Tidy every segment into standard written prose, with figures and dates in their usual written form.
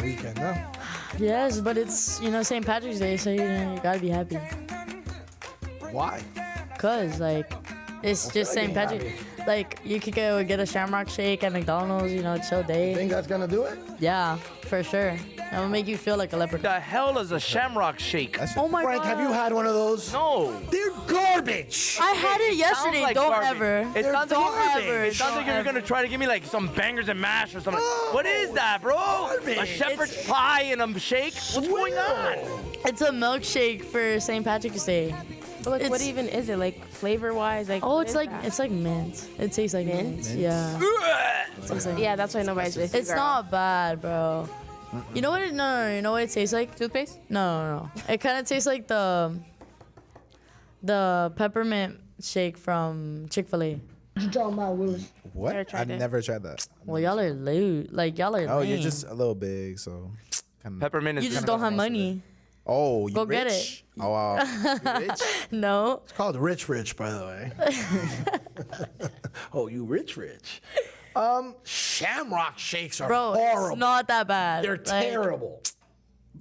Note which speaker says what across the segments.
Speaker 1: weekend, no?
Speaker 2: Yes, but it's, St. Patrick's Day, so, you gotta be happy.
Speaker 1: Why?
Speaker 2: Because, like, it's just St. Patrick. Like, you could go get a Shamrock Shake at McDonald's, chill day.
Speaker 1: Think that's gonna do it?
Speaker 2: Yeah, for sure. It will make you feel like a leprechaun.
Speaker 3: The hell is a Shamrock Shake?
Speaker 2: Oh my
Speaker 1: Frank,
Speaker 2: God.
Speaker 1: have you had one of those?
Speaker 3: No.
Speaker 1: They're garbage.
Speaker 2: I had it yesterday.
Speaker 3: Like
Speaker 2: Don't
Speaker 3: garbage.
Speaker 2: ever.
Speaker 3: It sounds like
Speaker 1: garbage.
Speaker 3: It sounds like you're gonna try to give me like some bangers and mash or something. What is that, bro?
Speaker 1: Garbage.
Speaker 3: A shepherd's pie and a shake? What's going on?
Speaker 2: It's a milkshake for St. Patrick's Day.
Speaker 4: But like, what
Speaker 2: It's-
Speaker 4: even is it? Like flavor-wise? Like,
Speaker 2: Oh,
Speaker 4: what
Speaker 2: it's
Speaker 4: is
Speaker 2: like
Speaker 4: that?
Speaker 2: it's like mint. It tastes like mint. Yeah. It tastes like-
Speaker 4: Yeah, that's why nobody's.
Speaker 2: It's not bad, bro. You know what? No. You know what it tastes like?
Speaker 4: Toothpaste?
Speaker 2: No. It kind of tastes like the peppermint shake from Chick-fil-A.
Speaker 5: What?
Speaker 4: Never tried
Speaker 5: I've
Speaker 4: it.
Speaker 5: never tried that.
Speaker 2: Well, y'all are lewd. Like y'all are.
Speaker 5: Oh, you're
Speaker 2: lame.
Speaker 5: just a little big, so.
Speaker 3: Peppermint is
Speaker 2: You just
Speaker 3: kinda
Speaker 2: don't have
Speaker 5: most of
Speaker 2: money.
Speaker 5: Oh, you
Speaker 2: Go
Speaker 5: rich?
Speaker 2: get it.
Speaker 5: Oh, wow. You rich?
Speaker 2: No.
Speaker 1: It's called Rich, by the way. Oh, you rich. Shamrock shakes are
Speaker 2: Bro,
Speaker 1: horrible.
Speaker 2: it's not that bad.
Speaker 1: They're
Speaker 2: Like,
Speaker 1: terrible.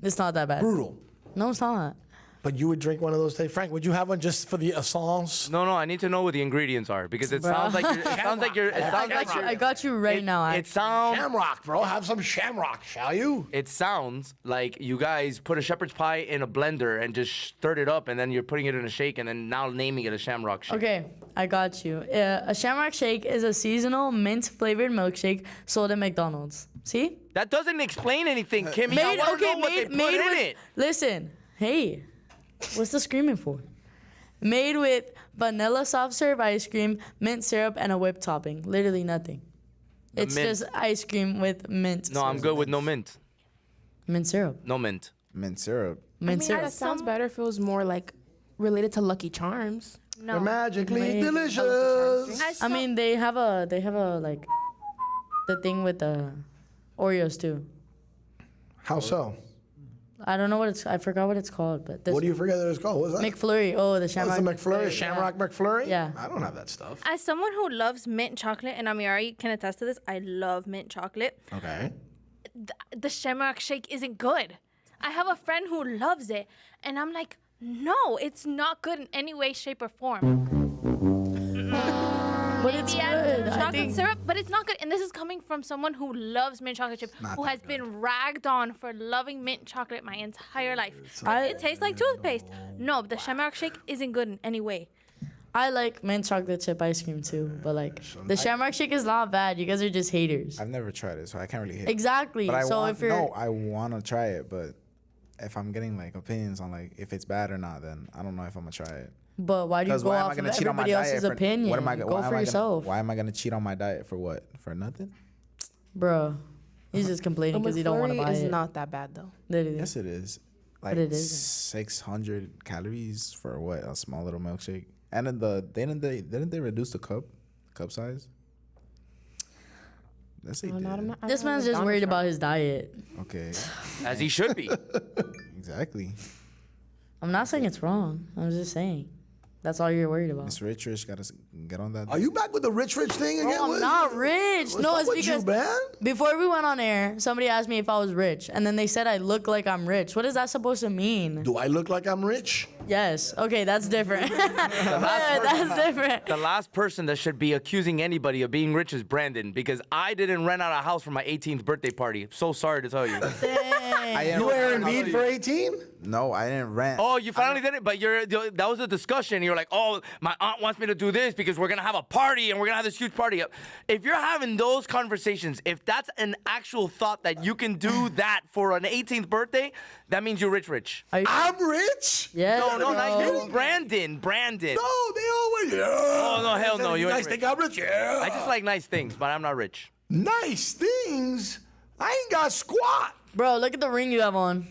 Speaker 2: It's not that bad.
Speaker 1: Brutal.
Speaker 2: No, it's not.
Speaker 1: But you would drink one of those today. Frank, would you have one just for the songs?
Speaker 3: No, I need to know what the ingredients are because it sounds like you're. It sounds like you're. It sounds like you're.
Speaker 2: I got you right now.
Speaker 3: It sounds.
Speaker 1: Shamrock, bro. Have some shamrock, shall you?
Speaker 3: It sounds like you guys put a shepherd's pie in a blender and just stirred it up, and then you're putting it in a shake, and then now naming it a Shamrock Shake.
Speaker 2: Okay, I got you. A Shamrock Shake is a seasonal mint-flavored milkshake sold at McDonald's. See?
Speaker 3: That doesn't explain anything, Kimmy. I want to know what they put in it.
Speaker 2: Listen, hey, what's the screaming for? Made with vanilla soft serve ice cream, mint syrup, and a whipped topping. Literally nothing. It's
Speaker 3: mint.
Speaker 2: just ice cream with mint.
Speaker 3: No, I'm good with no mint.
Speaker 2: Mint syrup.
Speaker 3: No mint.
Speaker 5: Mint syrup.
Speaker 2: Mint
Speaker 4: Yeah,
Speaker 2: syrup.
Speaker 4: that sounds better if it was more like related to Lucky Charms.
Speaker 1: They're magically
Speaker 2: Wait.
Speaker 1: delicious.
Speaker 2: I mean, they have a like the thing with the Oreos too.
Speaker 1: How so?
Speaker 2: I don't know what it's. I forgot what it's called, but this
Speaker 1: What do you forget that it's called? What's that?
Speaker 2: McFlurry. Oh, the
Speaker 1: Oh,
Speaker 2: Shamrock.
Speaker 1: it's a McFlurry,
Speaker 2: Yeah.
Speaker 1: Shamrock McFlurry?
Speaker 2: Yeah.
Speaker 1: I don't have that stuff.
Speaker 6: As someone who loves mint chocolate, and Amiari can attest to this, I love mint chocolate.
Speaker 1: Okay.
Speaker 6: The Shamrock Shake isn't good. I have a friend who loves it, and I'm like, no, it's not good in any way, shape, or form.
Speaker 2: But it's
Speaker 6: Maybe add
Speaker 2: good. I
Speaker 6: chocolate
Speaker 2: think.
Speaker 6: syrup, but it's not good. And this is coming from someone who loves mint chocolate chip,
Speaker 5: Not
Speaker 6: who
Speaker 5: that
Speaker 6: has been ragged on for loving mint chocolate my entire life.
Speaker 2: I-
Speaker 6: It tastes like toothpaste. No, the Shamrock Shake isn't good in any way.
Speaker 2: I like mint chocolate chip ice cream too, but like the Shamrock Shake is not bad. You guys are just haters.
Speaker 5: I've never tried it, so I can't really hit.
Speaker 2: Exactly.
Speaker 5: But I
Speaker 2: So
Speaker 5: want,
Speaker 2: if you're
Speaker 5: no, I want to try it, but if I'm getting like opinions on like if it's bad or not, then I don't know if I'm gonna try it.
Speaker 2: But why do you
Speaker 5: Because
Speaker 2: go
Speaker 5: why am I
Speaker 2: off of
Speaker 5: gonna cheat on my
Speaker 2: everybody
Speaker 5: diet?
Speaker 2: else's opinion?
Speaker 5: What am I?
Speaker 2: Go
Speaker 5: why am
Speaker 2: for
Speaker 5: I
Speaker 2: yourself,
Speaker 5: Gonna, why am I gonna cheat on my diet for what? For nothing?
Speaker 2: bro. He's just complaining because he don't want to buy
Speaker 4: is
Speaker 2: it.
Speaker 4: not that bad though.
Speaker 2: Literally.
Speaker 5: Yes, it is. Like
Speaker 2: it isn't.
Speaker 5: 600 calories for what? A small little milkshake. And then didn't they reduce the cup size? Yes, they did.
Speaker 2: This man's just worried about his diet.
Speaker 5: Okay,
Speaker 3: As he should be.
Speaker 5: exactly.
Speaker 2: I'm not saying it's wrong. I'm just saying that's all you're worried about.
Speaker 5: Miss Rich gotta get on that.
Speaker 1: Are you back with the rich thing again?
Speaker 2: I'm not rich.
Speaker 1: What's
Speaker 2: No,
Speaker 1: up
Speaker 2: it's
Speaker 1: with you,
Speaker 2: because
Speaker 1: man?
Speaker 2: before we went on air, somebody asked me if I was rich, and then they said I look like I'm rich. What is that supposed to mean?
Speaker 1: Do I look like I'm rich?
Speaker 2: Yes. Okay, that's different. That's different.
Speaker 3: The last person that should be accusing anybody of being rich is Brandon because I didn't rent out a house for my 18th birthday party. So sorry to tell you.
Speaker 5: I didn't
Speaker 1: You
Speaker 5: rent-
Speaker 1: Aaron Bead for 18?
Speaker 5: No, I didn't rent.
Speaker 3: Oh, you finally did it, but that was a discussion. You're like, oh, my aunt wants me to do this because we're gonna have a party and we're gonna have this huge party. If you're having those conversations, if that's an actual thought that you can do that for an 18th birthday, that means you're rich.
Speaker 2: Are you-
Speaker 1: I'm rich?
Speaker 2: Yes,
Speaker 3: No,
Speaker 2: bro.
Speaker 3: not you, Brandon.
Speaker 1: No, they always. Yeah.
Speaker 3: Oh, no, hell no, you
Speaker 1: You
Speaker 3: ain't
Speaker 1: guys
Speaker 3: rich.
Speaker 1: think I'm rich? Yeah.
Speaker 3: I just like nice things, but I'm not rich.
Speaker 1: Nice things? I ain't got squat.
Speaker 2: Bro, look at the ring you have on.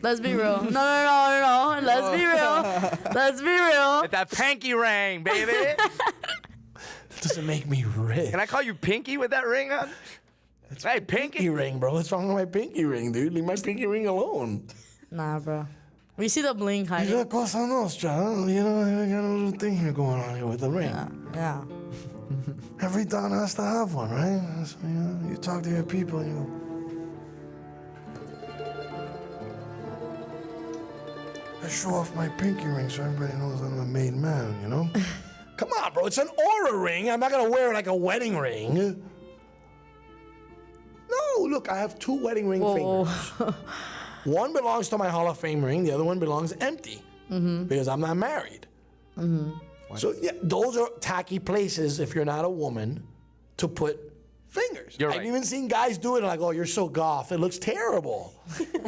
Speaker 2: Let's be real. No. Let's be real. Let's be real.
Speaker 3: With that pinky ring, baby.
Speaker 1: That doesn't make me rich.
Speaker 3: Can I call you Pinky with that ring on? Hey,
Speaker 1: Pinky
Speaker 3: Pinky.
Speaker 1: ring, bro. What's wrong with my pinky ring, dude? Leave my pinky ring alone.
Speaker 2: Nah, bro. We see the bling
Speaker 1: It's
Speaker 2: hiding.
Speaker 1: a Cosa Nostra, huh? You know, I got a little thing here going on here with the ring.
Speaker 2: Yeah.
Speaker 1: Every Don has to have one, right? So, you talk to your people, and you go, show off my pinky ring so everybody knows I'm a made man, you know? Come on, bro. It's an aura ring. I'm not going to wear it like a wedding ring. No, look, I have 2 wedding ring fingers. One belongs to my Hall of Fame ring. The other one belongs empty because I'm not married. So, yeah, those are tacky places if you're not a woman to put fingers.
Speaker 3: You're
Speaker 1: I've
Speaker 3: right.
Speaker 1: even seen guys do it like, oh, you're so goth. It looks terrible.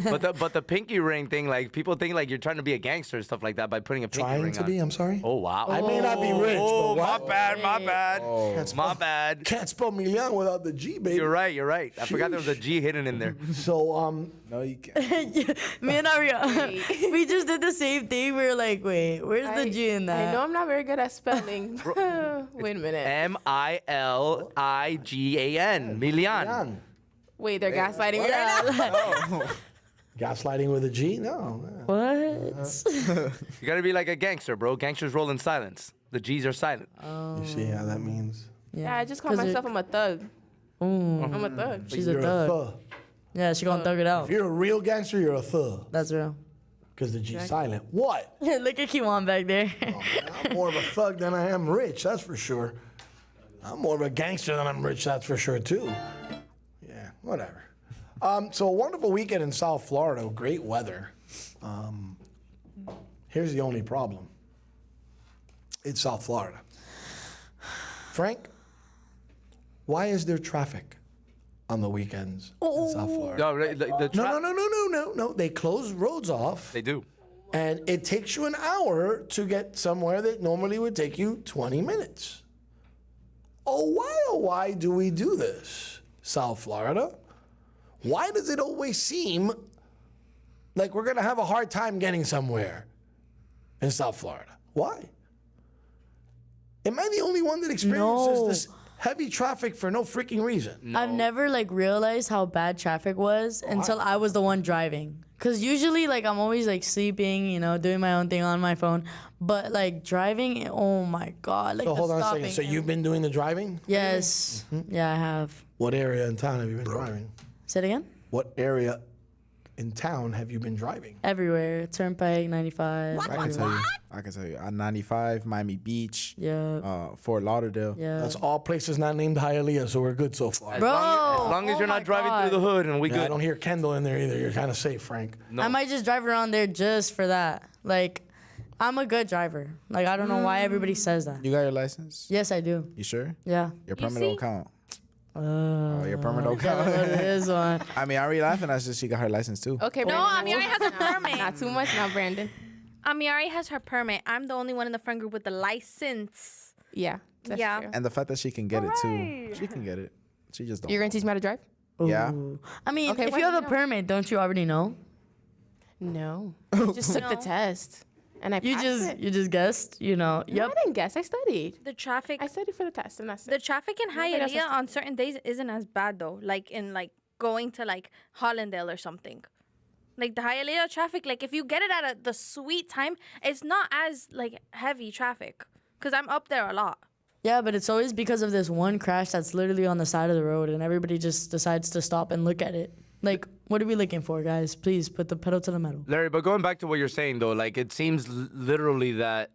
Speaker 3: But the pinky ring thing, like people think like you're trying to be a gangster and stuff like that by putting a pinky
Speaker 1: Trying
Speaker 3: ring
Speaker 1: to
Speaker 3: on.
Speaker 1: be, I'm sorry.
Speaker 3: Oh wow.
Speaker 1: I may not be rich,
Speaker 3: Oh,
Speaker 1: but
Speaker 3: my
Speaker 1: what?
Speaker 3: bad, my bad,
Speaker 1: Can't
Speaker 3: my
Speaker 1: spell-
Speaker 3: bad.
Speaker 1: Can't spell million without the G, baby.
Speaker 3: You're right, you're right. I forgot there was a G hidden in there.
Speaker 1: So,
Speaker 5: No, you can't.
Speaker 2: Me and Aria, we just did the same thing. We were like, wait, where's the G in that?
Speaker 4: I know I'm not very good at spelling. Wait a minute.
Speaker 3: Miligan. Million.
Speaker 1: Yan.
Speaker 4: Wait, they're gaslighting me right now.
Speaker 1: Gaslighting with a G? No.
Speaker 2: What?
Speaker 3: You gotta be like a gangster, bro. Gangsters roll in silence. The G's are silent.
Speaker 1: You see how that means?
Speaker 4: Yeah, I just call myself I'm a thug. I'm a thug.
Speaker 2: She's
Speaker 1: You're
Speaker 2: a thug.
Speaker 1: thug.
Speaker 2: Yeah, she gonna thug it out.
Speaker 1: If you're a real gangster, you're a thug.
Speaker 2: That's real.
Speaker 1: Because the G's silent. What?
Speaker 2: Look at Kiwan back there.
Speaker 1: I'm more of a thug than I am rich, that's for sure. I'm more of a gangster than I'm rich, that's for sure, too. Yeah, whatever. So a wonderful weekend in South Florida, great weather. Here's the only problem. It's South Florida. Frank, why is there traffic on the weekends in South Florida?
Speaker 3: No,
Speaker 1: No. They close roads off,
Speaker 3: They do.
Speaker 1: and it takes you an hour to get somewhere that normally would take you 20 minutes. Oh, why do we do this, South Florida? Why does it always seem like we're going to have a hard time getting somewhere in South Florida? Why? Am I the only one that experiences
Speaker 2: No.
Speaker 1: this heavy traffic for no freaking reason?
Speaker 2: I've never like realized how bad traffic was until I was the one driving. Cause usually like I'm always like sleeping, you know, doing my own thing on my phone. But like driving, oh my god! Like
Speaker 1: So
Speaker 2: the
Speaker 1: hold on a
Speaker 2: stopping.
Speaker 1: second. So you've been doing the driving?
Speaker 2: Yes, yeah, I have.
Speaker 1: What area in town have you been driving?
Speaker 2: Say it again.
Speaker 1: What area in town have you been driving?
Speaker 2: Everywhere. Turnpike, 95.
Speaker 5: I can tell you. I can tell you. 95, Miami Beach,
Speaker 2: Yeah.
Speaker 5: Fort Lauderdale.
Speaker 2: Yeah.
Speaker 1: That's all places not named Hialeah, so we're good so far.
Speaker 2: Bro,
Speaker 3: As long as
Speaker 2: oh
Speaker 3: you're
Speaker 2: my
Speaker 3: not driving
Speaker 2: God.
Speaker 3: through the hood and we
Speaker 1: Yeah, I
Speaker 3: good.
Speaker 1: don't hear Kendall in there either. You're kind of safe, Frank.
Speaker 2: I might just drive around there just for that. Like, I'm a good driver. Like, I don't know why everybody says that.
Speaker 5: You got your license?
Speaker 2: Yes, I do.
Speaker 5: You sure?
Speaker 2: Yeah.
Speaker 5: Your permit
Speaker 6: see?
Speaker 5: don't count. Oh, your permit don't
Speaker 2: What
Speaker 5: count.
Speaker 2: it is one.
Speaker 5: I mean, Ari laughing at us. She got her license too.
Speaker 4: Okay,
Speaker 6: No,
Speaker 4: Brandon.
Speaker 6: Amiari has a permit.
Speaker 4: Not too much now, Brandon.
Speaker 6: Amiari has her permit. I'm the only one in the friend group with the license.
Speaker 4: Yeah. That's
Speaker 6: Yeah.
Speaker 4: true.
Speaker 5: And the fact that she can get it too. She can get it. She just don't.
Speaker 4: You're gonna teach me how to drive?
Speaker 5: Yeah.
Speaker 2: Ooh. I mean,
Speaker 4: Okay,
Speaker 2: if
Speaker 4: why
Speaker 2: you have
Speaker 4: do
Speaker 2: a
Speaker 4: you know?
Speaker 2: permit, don't you already know?
Speaker 4: No. I just took the test. And I
Speaker 2: You
Speaker 4: passed
Speaker 2: just
Speaker 4: it.
Speaker 2: you just guessed, you know.
Speaker 4: No,
Speaker 2: Yep.
Speaker 4: I didn't guess. I studied.
Speaker 6: The traffic
Speaker 4: I studied for the test, and that's
Speaker 6: The
Speaker 4: it.
Speaker 6: traffic in
Speaker 4: Nobody else has
Speaker 6: Hialeah on certain days isn't as bad though. Like in like going to like Hollandale or something. Like the Hialeah traffic, like if you get it at the sweet time, it's not as like heavy traffic. Cause I'm up there a lot.
Speaker 2: Yeah, but it's always because of this one crash that's literally on the side of the road, and everybody just decides to stop and look at it. Like, what are we looking for, guys? Please put the pedal to the metal.
Speaker 3: Larry, but going back to what you're saying though, like it seems literally that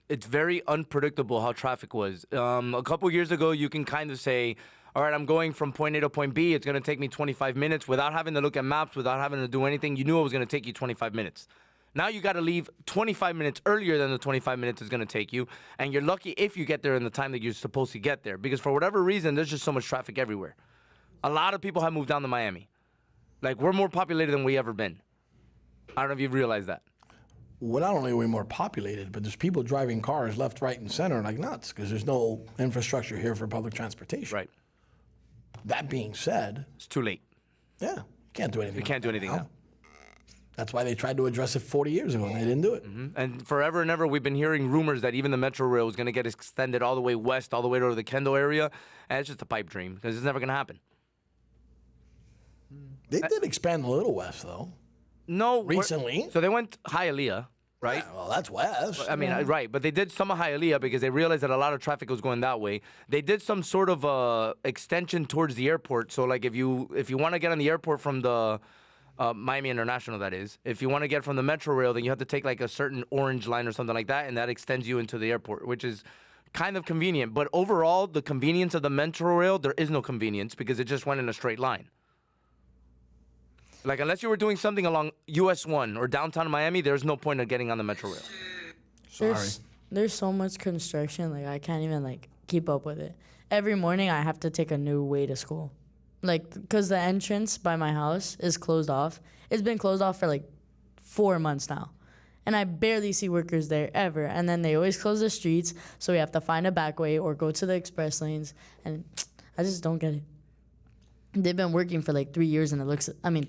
Speaker 3: it's very unpredictable how traffic was. A couple years ago, you can kind of say, all right, I'm going from point A to point B. It's going to take me 25 minutes without having to look at maps, without having to do anything. You knew it was going to take you 25 minutes. Now you got to leave 25 minutes earlier than the 25 minutes is going to take you. And you're lucky if you get there in the time that you're supposed to get there. Because for whatever reason, there's just so much traffic everywhere. A lot of people have moved down to Miami. Like, we're more populated than we ever been. I don't know if you've realized that.
Speaker 1: Well, not only are we more populated, but there's people driving cars left, right, and center like nuts because there's no infrastructure here for public transportation.
Speaker 3: Right.
Speaker 1: That being said,
Speaker 3: It's too late.
Speaker 1: yeah, you can't do anything.
Speaker 3: You can't do anything now.
Speaker 1: That's why they tried to address it 40 years ago and they didn't do it.
Speaker 3: And forever and ever, we've been hearing rumors that even the Metro Rail is going to get extended all the way west, all the way to the Kendall area. And it's just a pipe dream because it's never going to happen.
Speaker 1: They did expand a little west, though.
Speaker 3: No.
Speaker 1: Recently?
Speaker 3: So they went Hialeah, right?
Speaker 1: Yeah, well, that's west.
Speaker 3: I mean, right, but they did some of Hialeah because they realized that a lot of traffic was going that way. They did some sort of extension towards the airport. So, like, if you want to get on the airport from the Miami International, that is. If you want to get from the Metro Rail, then you have to take like a certain orange line or something like that, and that extends you into the airport, which is kind of convenient. But overall, the convenience of the Metro Rail, there is no convenience because it just went in a straight line. Like, unless you were doing something along US 1 or downtown Miami, there's no point of getting on the Metro Rail.
Speaker 2: There's so much construction, like I can't even like keep up with it. Every morning I have to take a new way to school. Like, because the entrance by my house is closed off. It's been closed off for like 4 months now. And I barely see workers there ever. And then they always close the streets, so we have to find a back way or go to the express lanes. And I just don't get it. They've been working for like 3 years and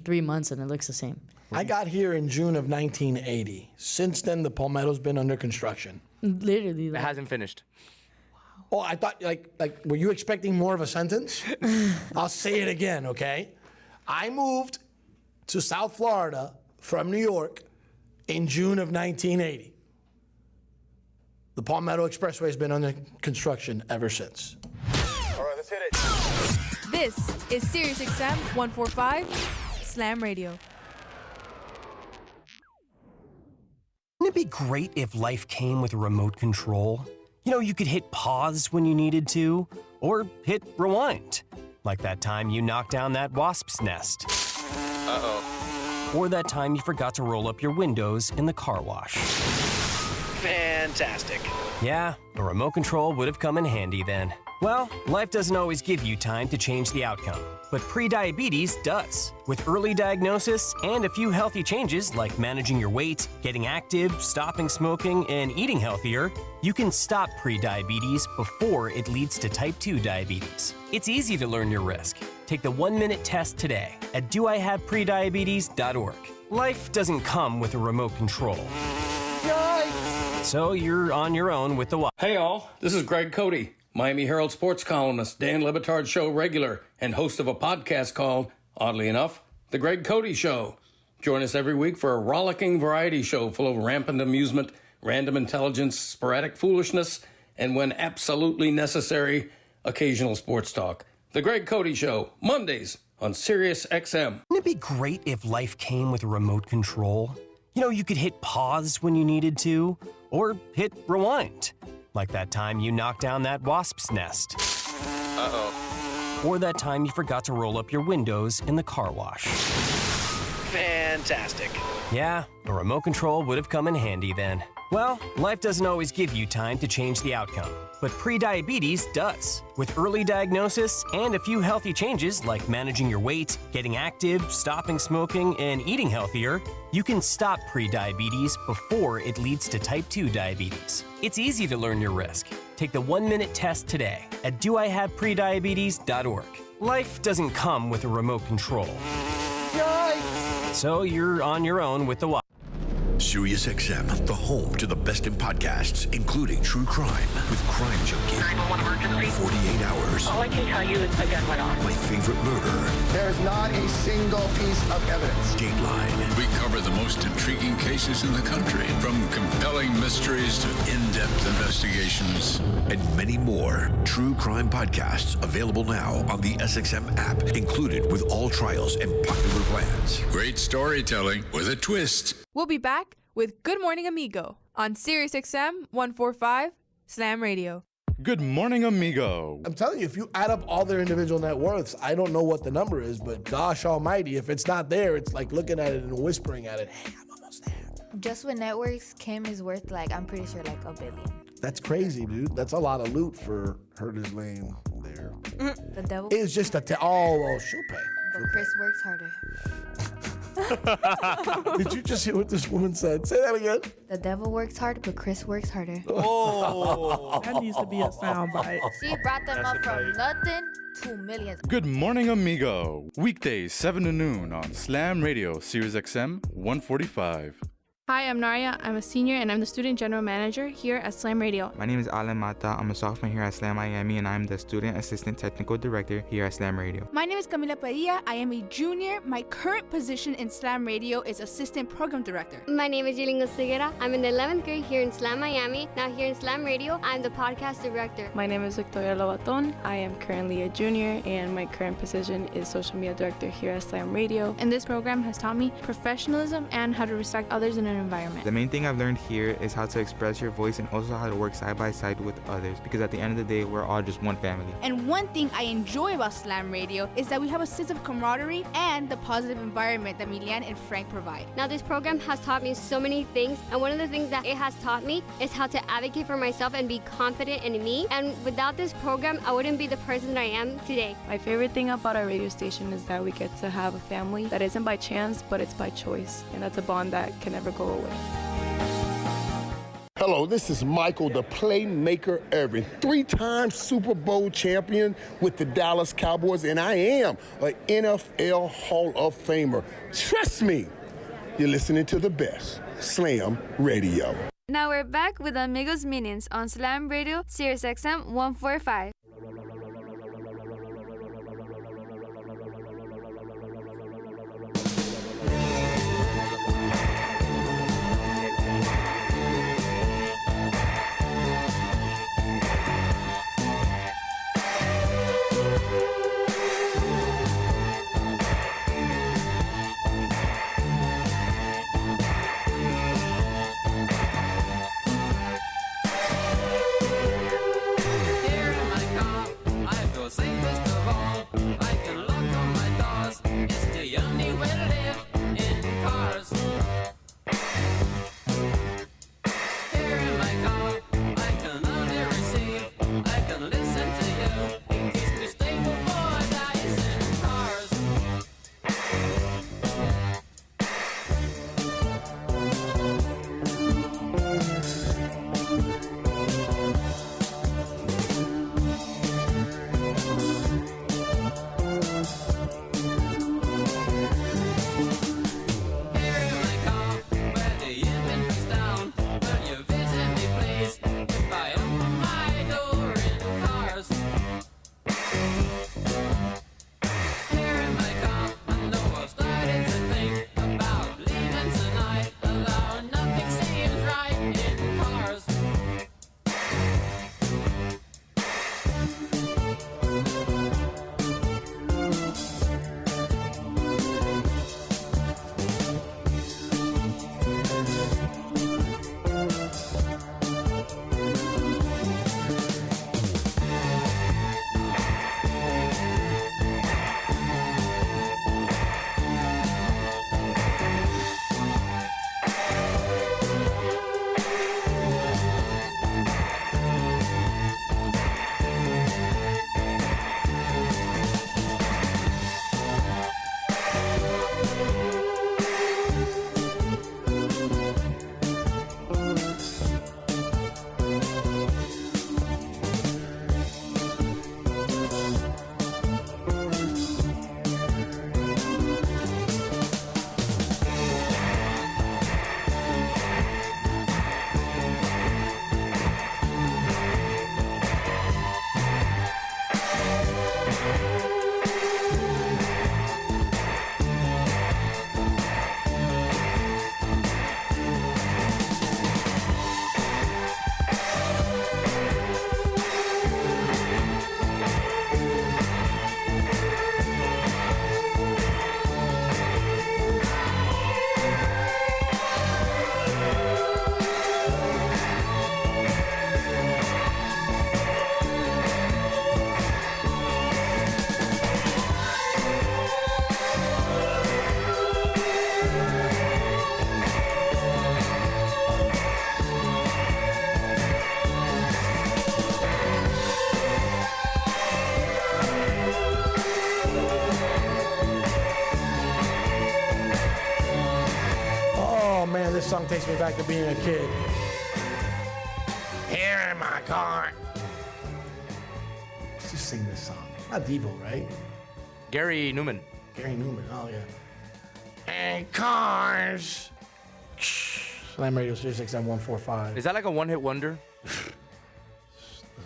Speaker 2: 3 months and it looks the same.
Speaker 1: I got here in June of 1980. Since then, the Palmetto's been under construction.
Speaker 2: Literally.
Speaker 3: It
Speaker 2: Like,
Speaker 3: hasn't finished.
Speaker 1: Oh, I thought, like, were you expecting more of a sentence? I'll say it again, okay? I moved to South Florida from New York in June of 1980. The Palmetto Expressway has been under construction ever since.
Speaker 7: All right, let's hit it.
Speaker 8: This is SiriusXM 145 Slam Radio.
Speaker 9: Wouldn't it be great if life came with a remote control? You know, you could hit pause when you needed to, or hit rewind. Like that time you knocked down that wasp's nest.
Speaker 7: Uh-oh.
Speaker 9: Or that time you forgot to roll up your windows in the car wash.
Speaker 7: Fantastic.
Speaker 9: Yeah, a remote control would have come in handy then. Well, life doesn't always give you time to change the outcome, but prediabetes does. With early diagnosis and a few healthy changes like managing your weight, getting active, stopping smoking, and eating healthier, you can stop prediabetes before it leads to type 2 diabetes. It's easy to learn your risk. Take the 1-minute test today at doihaveprediabetes.org. Life doesn't come with a remote control. So you're on your own with the watch.
Speaker 10: Hey all, this is Greg Cody, Miami Herald sports columnist, Dan Le Batard show regular, and host of a podcast called, oddly enough, The Greg Cody Show. Join us every week for a rollicking variety show full of rampant amusement, random intelligence, sporadic foolishness, and when absolutely necessary, occasional sports talk. The Greg Cody Show, Mondays on Sirius XM.
Speaker 9: Wouldn't it be great if life came with a remote control? You know, you could hit pause when you needed to, or hit rewind. Like that time you knocked down that wasp's nest.
Speaker 7: Uh-oh.
Speaker 9: Or that time you forgot to roll up your windows in the car wash.
Speaker 7: Fantastic.
Speaker 9: Yeah, a remote control would have come in handy then. Well, life doesn't always give you time to change the outcome, but prediabetes does. With early diagnosis and a few healthy changes like managing your weight, getting active, stopping smoking, and eating healthier, you can stop prediabetes before it leads to type 2 diabetes. It's easy to learn your risk. Take the 1-minute test today at doihaveprediabetes.org. Life doesn't come with a remote control. So you're on your own with the watch.
Speaker 11: SiriusXM, the home to the best in podcasts, including true crime with Crime Junkie.
Speaker 12: 911 emergency.
Speaker 11: 48 Hours.
Speaker 12: All I can tell you is a gun went off.
Speaker 11: My Favorite Murder.
Speaker 13: There is not a single piece of evidence.
Speaker 11: Dateline.
Speaker 14: We cover the most intriguing cases in the country, from compelling mysteries to in-depth investigations.
Speaker 11: And many more. True crime podcasts available now on the SXM app, included with all trials and popular plans.
Speaker 14: Great storytelling with a twist.
Speaker 8: We'll be back with Good Morning Amigo on SiriusXM 145 Slam Radio.
Speaker 15: Good morning, amigo.
Speaker 1: I'm telling you, if you add up all their individual net worths, I don't know what the number is, but gosh almighty, if it's not there, it's like looking at it and whispering at it, hey, I'm almost there.
Speaker 16: Just with networks, Kim is worth I'm pretty sure $1 billion.
Speaker 1: That's crazy, dude. That's a lot of loot for Herder's Lane there.
Speaker 16: The devil.
Speaker 1: It's just oh, she'll pay.
Speaker 16: But Chris works harder.
Speaker 1: Did you just hear what this woman said? Say that again.
Speaker 16: The devil works hard, but Chris works harder.
Speaker 3: Oh,
Speaker 17: that needs to be a soundbite.
Speaker 16: She brought them up from nothing to millions.
Speaker 15: Good morning, amigo. Weekdays, 7 to noon on Slam Radio, Sirius XM 145.
Speaker 4: Hi, I'm Naria. I'm a senior and I'm the student general manager here at Slam Radio.
Speaker 17: My name is Alan Mata. I'm a sophomore here at Slam Miami, and I'm the student assistant technical director here at Slam Radio.
Speaker 18: My name is Camila Padilla. I am a junior. My current position in Slam Radio is assistant program director.
Speaker 19: My name is Yilingo Seguera. I'm in the 11th grade here in Slam Miami. Now here in Slam Radio, I'm the podcast director.
Speaker 20: My name is Victoria Lobaton. I am currently a junior, and my current position is social media director here at Slam Radio.
Speaker 4: And this program has taught me professionalism and how to respect others in an environment.
Speaker 17: The main thing I've learned here is how to express your voice and also how to work side by side with others, because at the end of the day, we're all just one family.
Speaker 18: And one thing I enjoy about Slam Radio is that we have a sense of camaraderie and the positive environment that Milian and Frank provide.
Speaker 19: Now this program has taught me so many things, and one of the things that it has taught me is how to advocate for myself and be confident in me. And without this program, I wouldn't be the person that I am today.
Speaker 20: My favorite thing about our radio station is that we get to have a family that isn't by chance, but it's by choice. And that's a bond that can never go away.
Speaker 21: Hello, this is Michael, the Playmaker Irvin, 3-time Super Bowl champion with the Dallas Cowboys, and I am an NFL Hall of Famer. Trust me, you're listening to the best, Slam Radio.
Speaker 22: Now we're back with Amigos Minions on Slam Radio, Sirius XM 145.
Speaker 1: This song takes me back to being a kid. Here in my car. Let's just sing this song. Not Devo, right?
Speaker 3: Gary Newman.
Speaker 1: Gary Newman, oh yeah. And cars. Slam Radio Sirius XM 145.
Speaker 3: Is that like a one-hit wonder?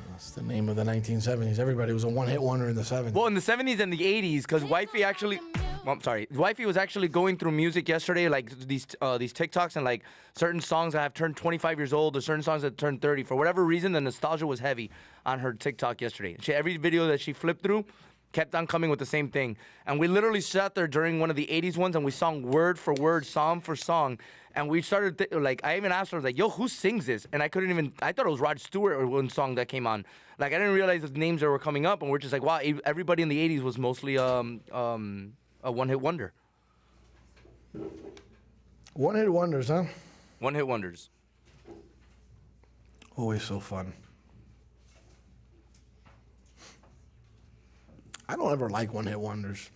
Speaker 1: That's the name of the 1970s. Everybody was a one-hit wonder in the 70s.
Speaker 3: Well, in the 70s and the 80s, because Wifey actually... Well, I'm sorry. Wifey was actually going through music yesterday, like these TikToks and like certain songs that have turned 25 years old or certain songs that turned 30. For whatever reason, the nostalgia was heavy on her TikTok yesterday. Every video that she flipped through kept on coming with the same thing. And we literally sat there during one of the 80s ones and we sung word for word, song for song. And we started, I even asked her, like, yo, who sings this? And I couldn't even, I thought it was Rod Stewart or one song that came on. Like, I didn't realize the names that were coming up. And we're just like, wow, everybody in the 80s was mostly a one-hit wonder.
Speaker 1: One-hit wonders, huh?
Speaker 3: One-hit wonders.
Speaker 1: Always so fun. I don't ever like one-hit wonders.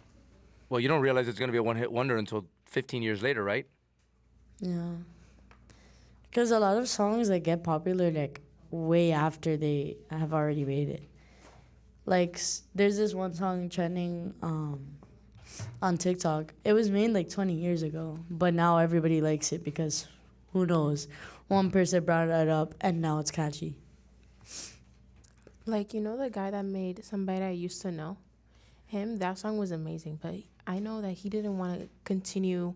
Speaker 3: Well, you don't realize it's going to be a one-hit wonder until 15 years later, right?
Speaker 2: Yeah. Because a lot of songs that get popular, like, way after they have already made it. Like, there's this one song trending on TikTok. It was made, like, 20 years ago. But now everybody likes it because, who knows? One person brought it up, and now it's catchy.
Speaker 4: Like, you know the guy that made Somebody I Used to Know? Him, that song was amazing, but I know that he didn't want to continue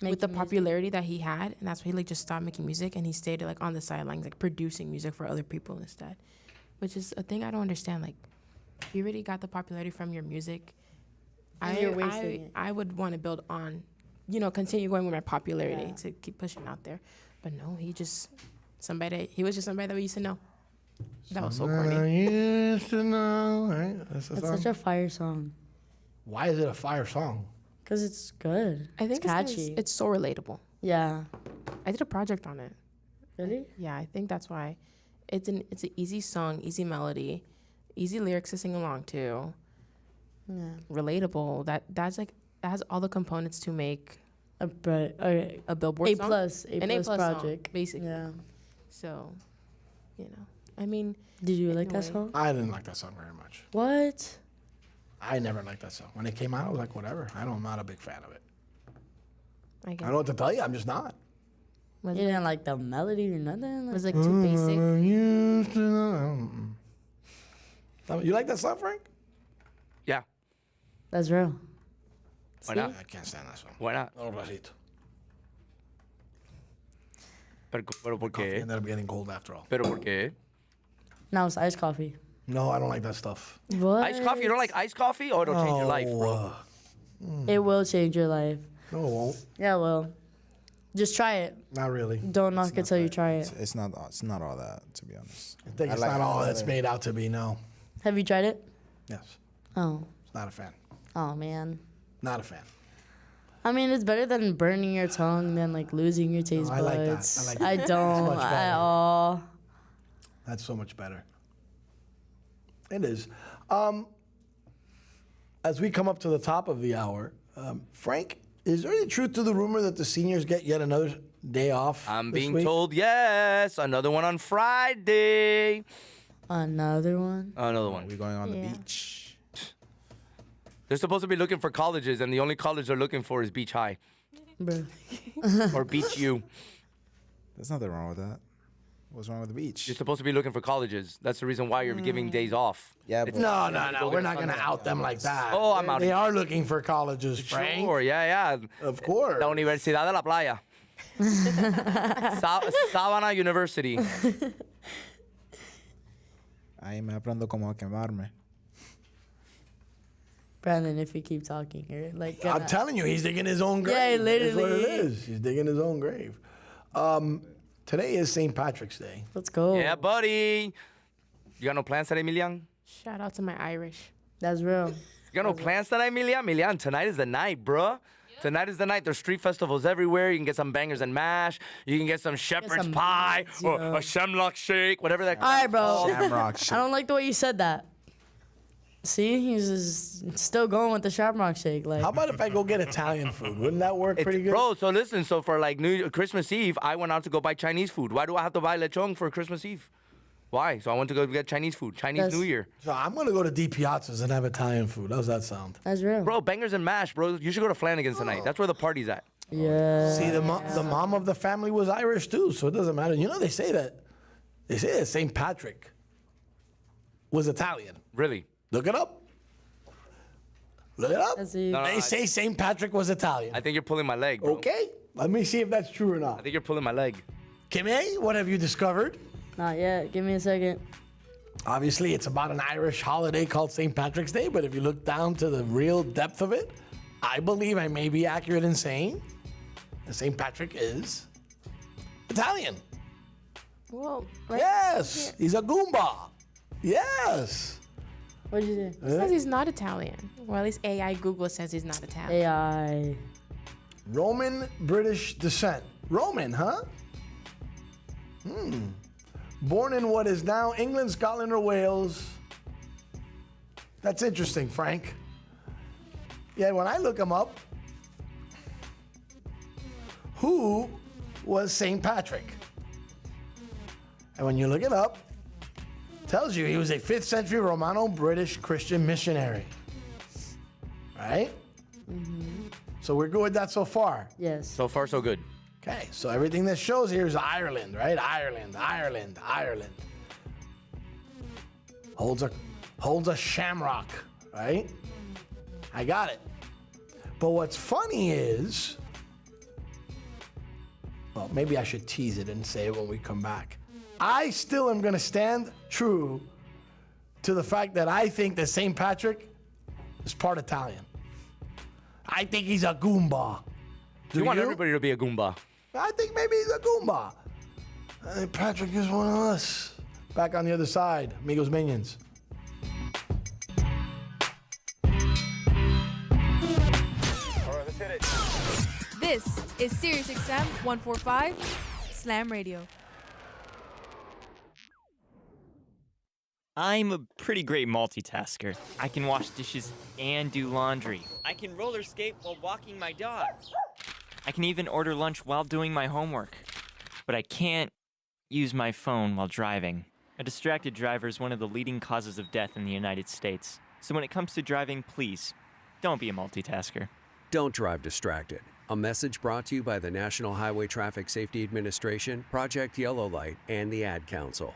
Speaker 4: with the popularity that he had, and that's why he like just stopped making music and he stayed like on the sidelines, like producing music for other people instead, which is a thing I don't understand. Like, you already got the popularity from your music.
Speaker 2: You're wasting it.
Speaker 4: I would want to build on, continue going with my popularity to keep pushing out there, but no, he was just somebody that we used to know. That was so corny.
Speaker 1: I used to know, right?
Speaker 2: That's such a fire song.
Speaker 1: Why is it a fire song?
Speaker 2: Because it's good.
Speaker 4: I think
Speaker 2: it's catchy.
Speaker 4: It's so relatable.
Speaker 2: Yeah.
Speaker 4: I did a project on it.
Speaker 2: Really?
Speaker 4: Yeah, I think that's why. It's an easy song, easy melody, easy lyrics to sing along to.
Speaker 2: Yeah.
Speaker 4: Relatable. That has all the components to make
Speaker 2: a
Speaker 4: Billboard song.
Speaker 2: A+ project,
Speaker 4: song, basically.
Speaker 2: Yeah.
Speaker 4: So, I mean.
Speaker 2: Did you like that song?
Speaker 1: I didn't like that song very much.
Speaker 2: What?
Speaker 1: I never liked that song. When it came out, I was like, whatever. I'm not a big fan of it. I don't know what to tell you. I'm just not.
Speaker 2: You didn't like the melody or nothing?
Speaker 4: It was like too basic.
Speaker 1: You like that song, Frank?
Speaker 3: Yeah.
Speaker 2: That's real.
Speaker 3: Why not?
Speaker 1: I can't stand that song.
Speaker 3: Why not?
Speaker 1: No, Rosito.
Speaker 3: Pero ¿por qué?
Speaker 1: Ended up getting cold after all.
Speaker 3: Pero ¿por qué?
Speaker 2: Now it's iced coffee.
Speaker 1: No, I don't like that stuff.
Speaker 2: What?
Speaker 3: Iced coffee? You don't like iced coffee? Oh, it'll change your life, bro.
Speaker 2: It will change your life.
Speaker 1: No, it won't.
Speaker 2: Yeah, it will. Just try it.
Speaker 1: Not really.
Speaker 2: Don't knock it till you try it.
Speaker 5: It's not all that, to be honest.
Speaker 1: I think it's not all that's made out to be, no.
Speaker 2: Have you tried it?
Speaker 1: Yes.
Speaker 2: Oh.
Speaker 1: Not a fan.
Speaker 2: Oh, man.
Speaker 1: Not a fan.
Speaker 2: I mean, it's better than burning your tongue than, like, losing your taste buds.
Speaker 1: I like that.
Speaker 2: I don't at all.
Speaker 1: That's so much better. It is. As we come up to the top of the hour, Frank, is there any truth to the rumor that the seniors get yet another day off?
Speaker 3: I'm being told yes. Another one on Friday.
Speaker 2: Another one?
Speaker 3: Another one.
Speaker 5: We're going on the beach.
Speaker 3: They're supposed to be looking for colleges, and the only college they're looking for is Beach High.
Speaker 2: Bro.
Speaker 3: Or Beach U.
Speaker 5: There's nothing wrong with that. What's wrong with the beach?
Speaker 3: You're supposed to be looking for colleges. That's the reason why you're giving days off.
Speaker 5: Yeah,
Speaker 3: It's-
Speaker 1: No. We're not going to out them like that.
Speaker 3: Oh, I'm out.
Speaker 1: They are looking for colleges, Frank.
Speaker 3: Sure, yeah.
Speaker 1: Of course.
Speaker 3: La Universidad de la Playa. Sabana University.
Speaker 5: Ahí me aprendo cómo quemarme.
Speaker 2: Brandon, if you keep talking here, like
Speaker 1: I'm telling you, he's digging his own grave.
Speaker 2: Yeah,
Speaker 1: That's what
Speaker 2: literally.
Speaker 1: it is. He's digging his own grave. Today is St. Patrick's Day.
Speaker 2: Let's go.
Speaker 3: Yeah, buddy. You got no plans today, Milian?
Speaker 4: Shout out to my Irish.
Speaker 2: That's real.
Speaker 3: You got no plans today, Milian? Milian, tonight is the night, bruh. Tonight is the night. There's street festivals everywhere. You can get some bangers and mash. You can get some shepherd's
Speaker 2: some
Speaker 3: pie
Speaker 2: beans,
Speaker 3: or
Speaker 2: yo.
Speaker 3: a shamrock shake, whatever that.
Speaker 2: All right, bro.
Speaker 5: Shamrock shake.
Speaker 2: I don't like the way you said that. See, he's just still going with the shamrock shake. Like,
Speaker 1: How about if I go get Italian food? Wouldn't that work pretty good?
Speaker 3: Bro, so listen. So for like Christmas Eve, I went out to go buy Chinese food. Why do I have to buy lechon for Christmas Eve? Why? So I went to go get Chinese food. Chinese New Year.
Speaker 1: So I'm going to go to D Piazza's and have Italian food. How's that sound?
Speaker 2: That's real.
Speaker 3: Bro, bangers and mash, bro. You should go to Flanagan's tonight. That's where the party's at.
Speaker 2: Yeah.
Speaker 1: See, the mom of the family was Irish too, so it doesn't matter. You know, they say that St. Patrick was Italian.
Speaker 3: Really?
Speaker 1: Look it up. Look it up.
Speaker 3: No,
Speaker 1: They say St. Patrick was Italian.
Speaker 3: I think you're pulling my leg, bro.
Speaker 1: Okay, let me see if that's true or
Speaker 3: I
Speaker 1: not.
Speaker 3: think you're pulling my leg.
Speaker 1: Kimmy, what have you discovered?
Speaker 2: Not yet. Give me a second.
Speaker 1: Obviously, it's about an Irish holiday called St. Patrick's Day, but if you look down to the real depth of it, I believe I may be accurate in saying that St. Patrick is Italian.
Speaker 4: Well, right
Speaker 1: Yes, he's a Goomba. Yes.
Speaker 2: What did you say?
Speaker 4: It says he's not Italian. Well, at least AI Google says he's not Italian.
Speaker 2: AI.
Speaker 1: Roman British descent. Roman, huh? Born in what is now England, Scotland, or Wales. That's interesting, Frank. Yeah, when I look him up, who was St. Patrick? And when you look it up, tells you he was a 5th century Romano-British Christian missionary. Right? So we're good with that so far.
Speaker 2: Yes.
Speaker 3: So far, so good.
Speaker 1: Okay, so everything that shows here is Ireland, right? Ireland. Holds a shamrock, right? I got it. But what's funny is, well, maybe I should tease it and say it when we come back. I still am going to stand true to the fact that I think that St. Patrick is part Italian. I think he's a Goomba. Do
Speaker 3: You want everybody to be a Goomba.
Speaker 1: I think maybe he's a Goomba. I think Patrick is one of us. Back on the other side, Amigos Minions.
Speaker 7: All right, let's hit it.
Speaker 8: This is SiriusXM 145 Slam Radio.
Speaker 6: I'm a pretty great multitasker. I can wash dishes and do laundry. I can roller skate while walking my dog. I can even order lunch while doing my homework. But I can't use my phone while driving. A distracted driver is one of the leading causes of death in the United States. So when it comes to driving, please, don't be a multitasker.
Speaker 10: Don't drive distracted. A message brought to you by the National Highway Traffic Safety Administration, Project Yellow Light, and the Ad Council.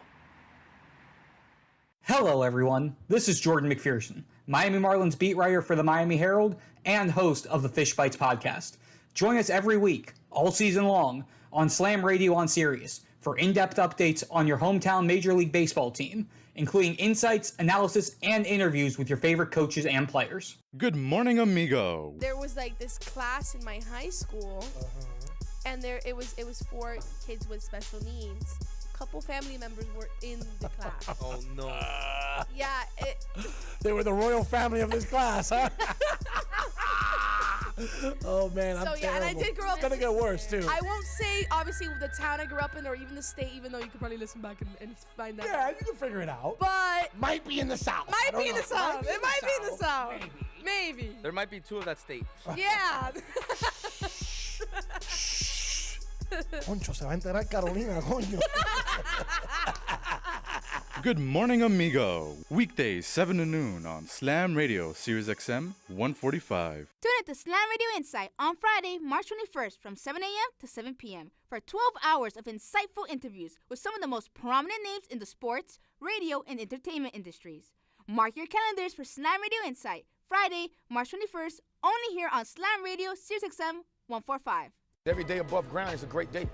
Speaker 23: Hello, everyone. This is Jordan McPherson, Miami Marlins beat writer for the Miami Herald and host of the Fish Bites podcast. Join us every week, all season long, on Slam Radio on Sirius for in-depth updates on your hometown Major League Baseball team, including insights, analysis, and interviews with your favorite coaches and players.
Speaker 15: Good morning, amigo.
Speaker 24: There was like this class in my high school, and it was for kids with special needs. Couple family members were in the class.
Speaker 3: Oh no.
Speaker 24: Yeah,
Speaker 1: They were the royal family of this class, huh? Oh man, I'm
Speaker 24: so yeah,
Speaker 1: terrible.
Speaker 24: and I did grow up.
Speaker 1: It's gonna get worse too.
Speaker 24: I won't say obviously the town I grew up in or even the state, even though you could probably listen back and find that.
Speaker 1: Yeah, you can figure it out.
Speaker 24: But
Speaker 1: might be in the South.
Speaker 24: Might
Speaker 1: I don't
Speaker 24: be in
Speaker 1: know.
Speaker 24: the South. It might be in the South. Maybe.
Speaker 3: There might be 2 of that state.
Speaker 24: Yeah.
Speaker 1: Concho, se va a enterar Carolina, coño.
Speaker 15: Good morning, amigo. Weekdays, 7 to noon on Slam Radio, Sirius XM 145.
Speaker 18: Tune in to Slam Radio Insight on Friday, March 21st from 7 a.m. to 7 p.m. for 12 hours of insightful interviews with some of the most prominent names in the sports, radio, and entertainment industries. Mark your calendars for Slam Radio Insight, Friday, March 21st, only here on Slam Radio, Sirius XM 145.
Speaker 25: Every day above ground is a great day.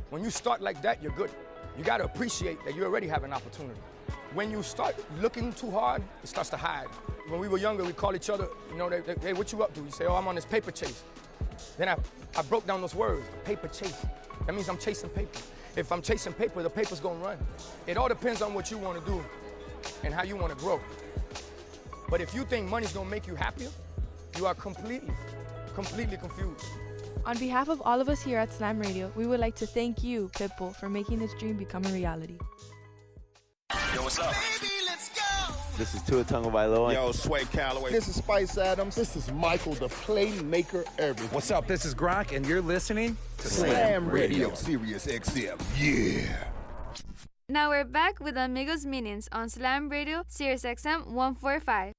Speaker 25: When you start like that, you're good. You got to appreciate that you already have an opportunity. When you start looking too hard, it starts to hide. When we were younger, we call each other, hey, what you up to? You say, oh, I'm on this paper chase. Then I broke down those words, paper chase. That means I'm chasing paper. If I'm chasing paper, the paper's gonna run. It all depends on what you wanna do and how you wanna grow. But if you think money's gonna make you happier, you are completely confused.
Speaker 8: On behalf of all of us here at Slam Radio, we would like to thank you, Pitbull, for making this dream become a reality.
Speaker 7: Yo, what's up?
Speaker 26: This is Tua Tagovailoa.
Speaker 7: Yo, Sway Calloway.
Speaker 13: This is Spice Adams. This is Michael, the playmaker everything.
Speaker 27: What's up? This is Gronk, and you're listening
Speaker 13: to Slam Radio, Sirius XM. Yeah.
Speaker 22: Now we're back with Amigos Minions on Slam Radio, Sirius XM 145.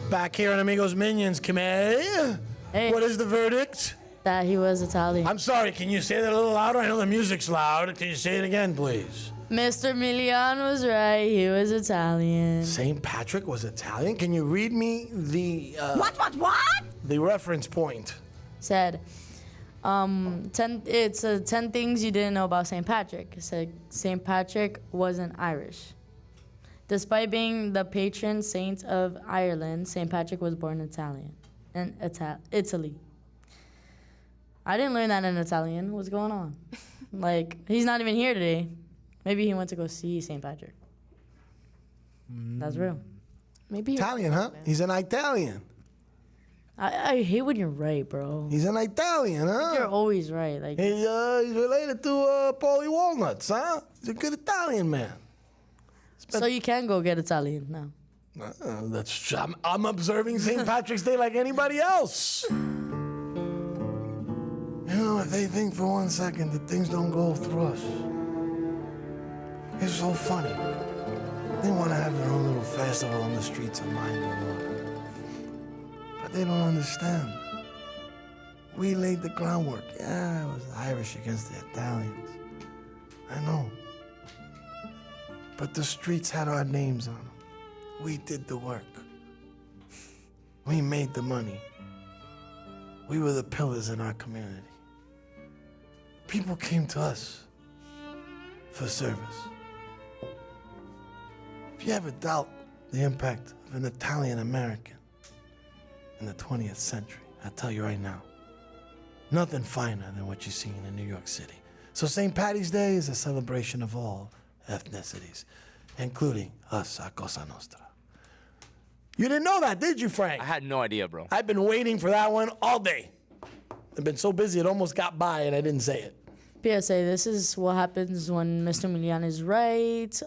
Speaker 1: Back here on Amigos Minions, Kame.
Speaker 2: Hey.
Speaker 1: What is the verdict?
Speaker 2: That he was Italian.
Speaker 1: I'm sorry, can you say that a little louder? I know the music's loud. Can you say it again, please?
Speaker 2: Mr. Milian was right. He was Italian.
Speaker 1: St. Patrick was Italian? Can you read me the...
Speaker 18: What?
Speaker 1: The reference point.
Speaker 2: Said, 10 things you didn't know about St. Patrick. It said St. Patrick wasn't Irish. Despite being the patron saint of Ireland, St. Patrick was born Italian. In Italy. I didn't learn that in Italian. What's going on? Like, he's not even here today. Maybe he went to go see St. Patrick. That's real.
Speaker 4: Maybe
Speaker 1: Italian, huh? He's an Italian.
Speaker 2: I hate when you're right, bro.
Speaker 1: He's an Italian, huh?
Speaker 2: You're always right. Like
Speaker 1: he's related to Paulie Walnuts, huh? He's a good Italian man.
Speaker 2: So you can go get Italian now.
Speaker 1: I'm observing St. Patrick's Day like anybody else. You know, if they think for 1 second that things don't go through us, it's so funny. They want to have their own little festival on the streets of my New York. But they don't understand. We laid the groundwork. Yeah, it was the Irish against the Italians. I know. But the streets had our names on them. We did the work. We made the money. We were the pillars in our community. People came to us for service. If you ever doubt the impact of an Italian American in the 20th century, I'll tell you right now, nothing finer than what you're seeing in New York City. So St. Patty's Day is a celebration of all ethnicities, including us, a Cosa Nostra. You didn't know that, did you, Frank?
Speaker 3: I had no idea, bro.
Speaker 1: I've been waiting for that one all day. I've been so busy, it almost got by and I didn't say it.
Speaker 2: PSA, this is what happens when Mr. Milian is right.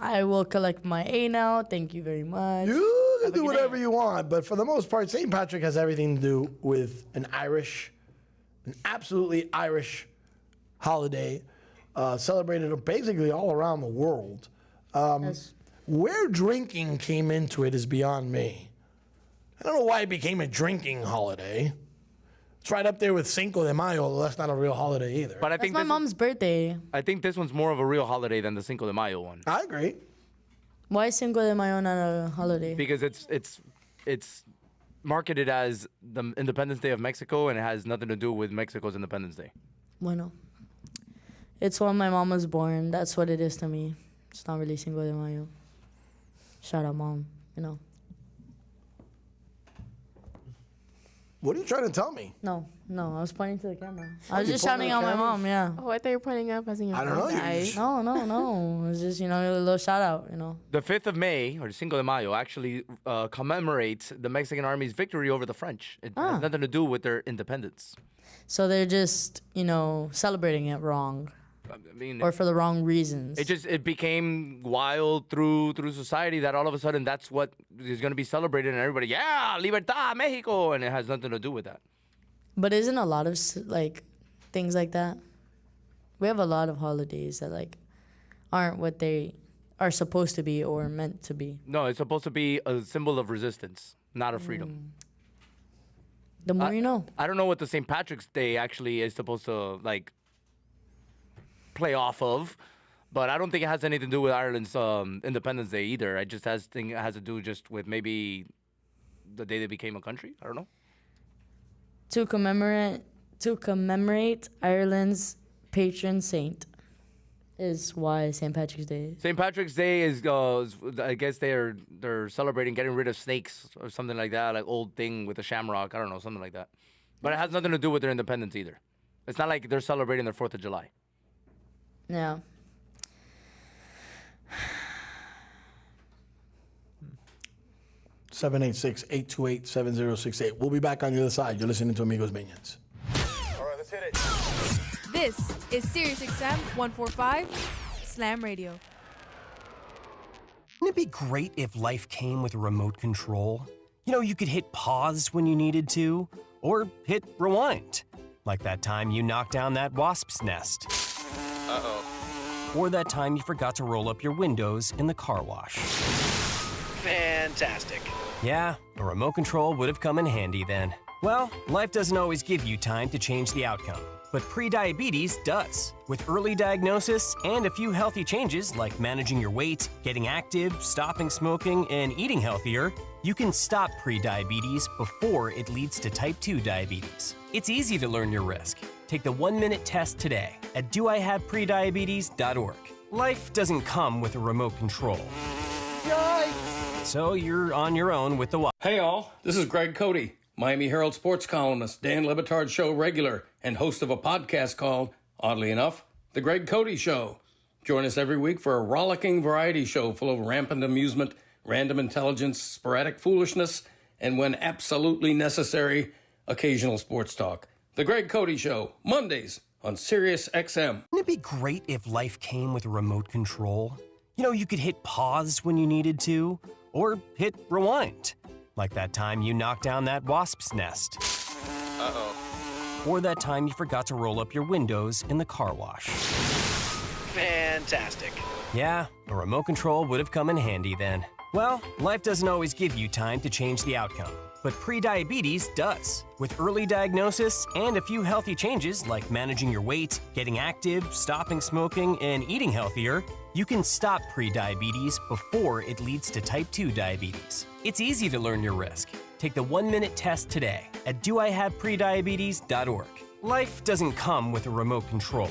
Speaker 2: I will collect my A now. Thank you very much.
Speaker 1: You can do whatever you want, but for the most part, St. Patrick has everything to do with an absolutely Irish holiday, celebrated basically all around the world. Where drinking came into it is beyond me. I don't know why it became a drinking holiday. It's right up there with Cinco de Mayo, although that's not a real holiday either.
Speaker 3: But I
Speaker 2: That's
Speaker 3: think
Speaker 2: my mom's birthday.
Speaker 3: I think this one's more of a real holiday than the Cinco de Mayo one.
Speaker 1: I agree.
Speaker 2: Why is Cinco de Mayo not a holiday?
Speaker 3: Because it's marketed as the Independence Day of Mexico, and it has nothing to do with Mexico's Independence Day.
Speaker 2: Bueno. It's when my mom was born. That's what it is to me. It's not really Cinco de Mayo. Shout out, Mom. You know.
Speaker 1: What are you trying to tell me?
Speaker 2: No, I was pointing to the camera.
Speaker 1: Oh,
Speaker 2: I was
Speaker 1: you
Speaker 2: just
Speaker 1: pointing
Speaker 2: shouting
Speaker 1: at
Speaker 2: out my
Speaker 1: cameras?
Speaker 2: mom, yeah.
Speaker 4: Oh, I thought you were pointing up as in your
Speaker 1: I don't
Speaker 4: mom
Speaker 1: know, you
Speaker 4: died.
Speaker 1: just-
Speaker 2: No. It was just, a little shout out,
Speaker 3: The 5th of May, or Cinco de Mayo, actually commemorates the Mexican Army's victory over the French. It has nothing to do with their independence.
Speaker 2: So they're just, celebrating it wrong.
Speaker 3: I mean,
Speaker 2: Or for the wrong reasons.
Speaker 3: it became wild through society that all of a sudden that's what is going to be celebrated, and everybody, yeah, Libertad, Mexico, and it has nothing to do with that.
Speaker 2: But isn't a lot of, things like that? We have a lot of holidays that, aren't what they are supposed to be or meant to be.
Speaker 3: No, it's supposed to be a symbol of resistance, not of freedom.
Speaker 2: The more you know.
Speaker 3: I don't know what the St. Patrick's Day actually is supposed to, play off of, but I don't think it has anything to do with Ireland's Independence Day either. It just has to do just with maybe the day they became a country. I don't know.
Speaker 2: To commemorate Ireland's patron saint is why St. Patrick's Day.
Speaker 3: St. Patrick's Day is I guess they're celebrating getting rid of snakes or something like that, like old thing with a shamrock. I don't know, something like that. But it has nothing to do with their independence either. It's not like they're celebrating their 4th of July.
Speaker 2: Yeah.
Speaker 1: Seven 828-70068. We'll be back on the other side. You're listening to Amigos Minions.
Speaker 7: All right, let's hit it.
Speaker 8: This is SiriusXM 145 Slam Radio.
Speaker 9: Wouldn't it be great if life came with a remote control? You could hit pause when you needed to, or hit rewind. Like that time you knocked down that wasp's nest.
Speaker 7: Uh-oh.
Speaker 9: Or that time you forgot to roll up your windows in the car wash.
Speaker 11: Fantastic.
Speaker 9: Yeah, a remote control would have come in handy then. Well, life doesn't always give you time to change the outcome, but prediabetes does. With early diagnosis and a few healthy changes like managing your weight, getting active, stopping smoking, and eating healthier, you can stop prediabetes before it leads to type 2 diabetes. It's easy to learn your risk. Take the 1-minute test today at doihaveprediabetes.org. Life doesn't come with a remote control. Yikes! So you're on your own with the
Speaker 11: Hey all, this is Greg Cody, Miami Herald sports columnist, Dan Le Batard show regular, and host of a podcast called, oddly enough, The Greg Cody Show. Join us every week for a rollicking variety show full of rampant amusement, random intelligence, sporadic foolishness, and when absolutely necessary, occasional sports talk. The Greg Cody Show, Mondays on Sirius XM.
Speaker 9: Wouldn't it be great if life came with a remote control? You know, you could hit pause when you needed to, or hit rewind. Like that time you knocked down that wasp's nest.
Speaker 7: Uh-oh.
Speaker 9: Or that time you forgot to roll up your windows in the car wash.
Speaker 12: Fantastic.
Speaker 9: Yeah, a remote control would have come in handy then. Well, life doesn't always give you time to change the outcome, but prediabetes does. With early diagnosis and a few healthy changes like managing your weight, getting active, stopping smoking, and eating healthier, you can stop prediabetes before it leads to type 2 diabetes. It's easy to learn your risk. Take the 1-minute test today at doihaveprediabetes.org. Life doesn't come with a remote control.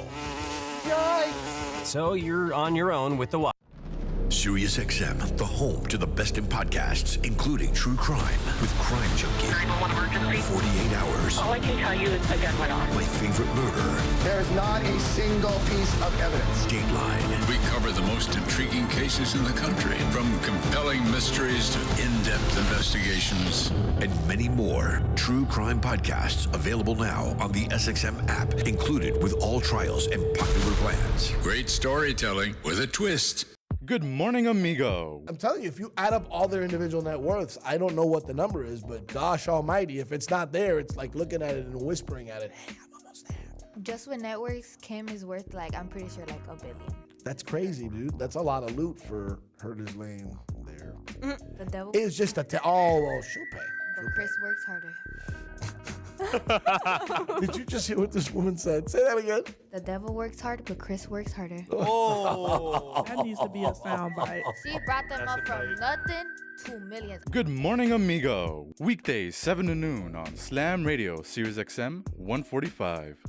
Speaker 9: Yikes! So you're on your own with the
Speaker 14: Sirius XM, the home to the best in podcasts, including true crime with Crime Junkie.
Speaker 16: 911 emergency.
Speaker 14: 48 Hours.
Speaker 16: All I can tell you is a gun went off.
Speaker 14: My Favorite Murder.
Speaker 13: There's not a single piece of evidence.
Speaker 14: Dateline.
Speaker 17: We cover the most intriguing cases in the country, from compelling mysteries to in-depth investigations.
Speaker 14: And many more. True crime podcasts available now on the SXM app, included with all trials and popular plans.
Speaker 17: Great storytelling with a twist.
Speaker 15: Good morning, amigo.
Speaker 1: I'm telling you, if you add up all their individual net worths, I don't know what the number is, but gosh almighty, if it's not there, it's like looking at it and whispering at it, hey, I'm almost there.
Speaker 19: Just with networks, Kim is worth I'm pretty sure $1 billion.
Speaker 1: That's crazy, dude. That's a lot of loot for Herder's Lane there.
Speaker 19: The devil.
Speaker 1: It's just oh, she'll pay.
Speaker 19: But Chris works harder.
Speaker 1: Did you just hear what this woman said? Say that again.
Speaker 19: The devil works hard, but Chris works harder.
Speaker 1: Oh,
Speaker 20: that needs to be a soundbite.
Speaker 19: She brought them up from nothing to millions.
Speaker 15: Good morning, amigo. Weekdays, 7 to noon on Slam Radio, Sirius XM 145.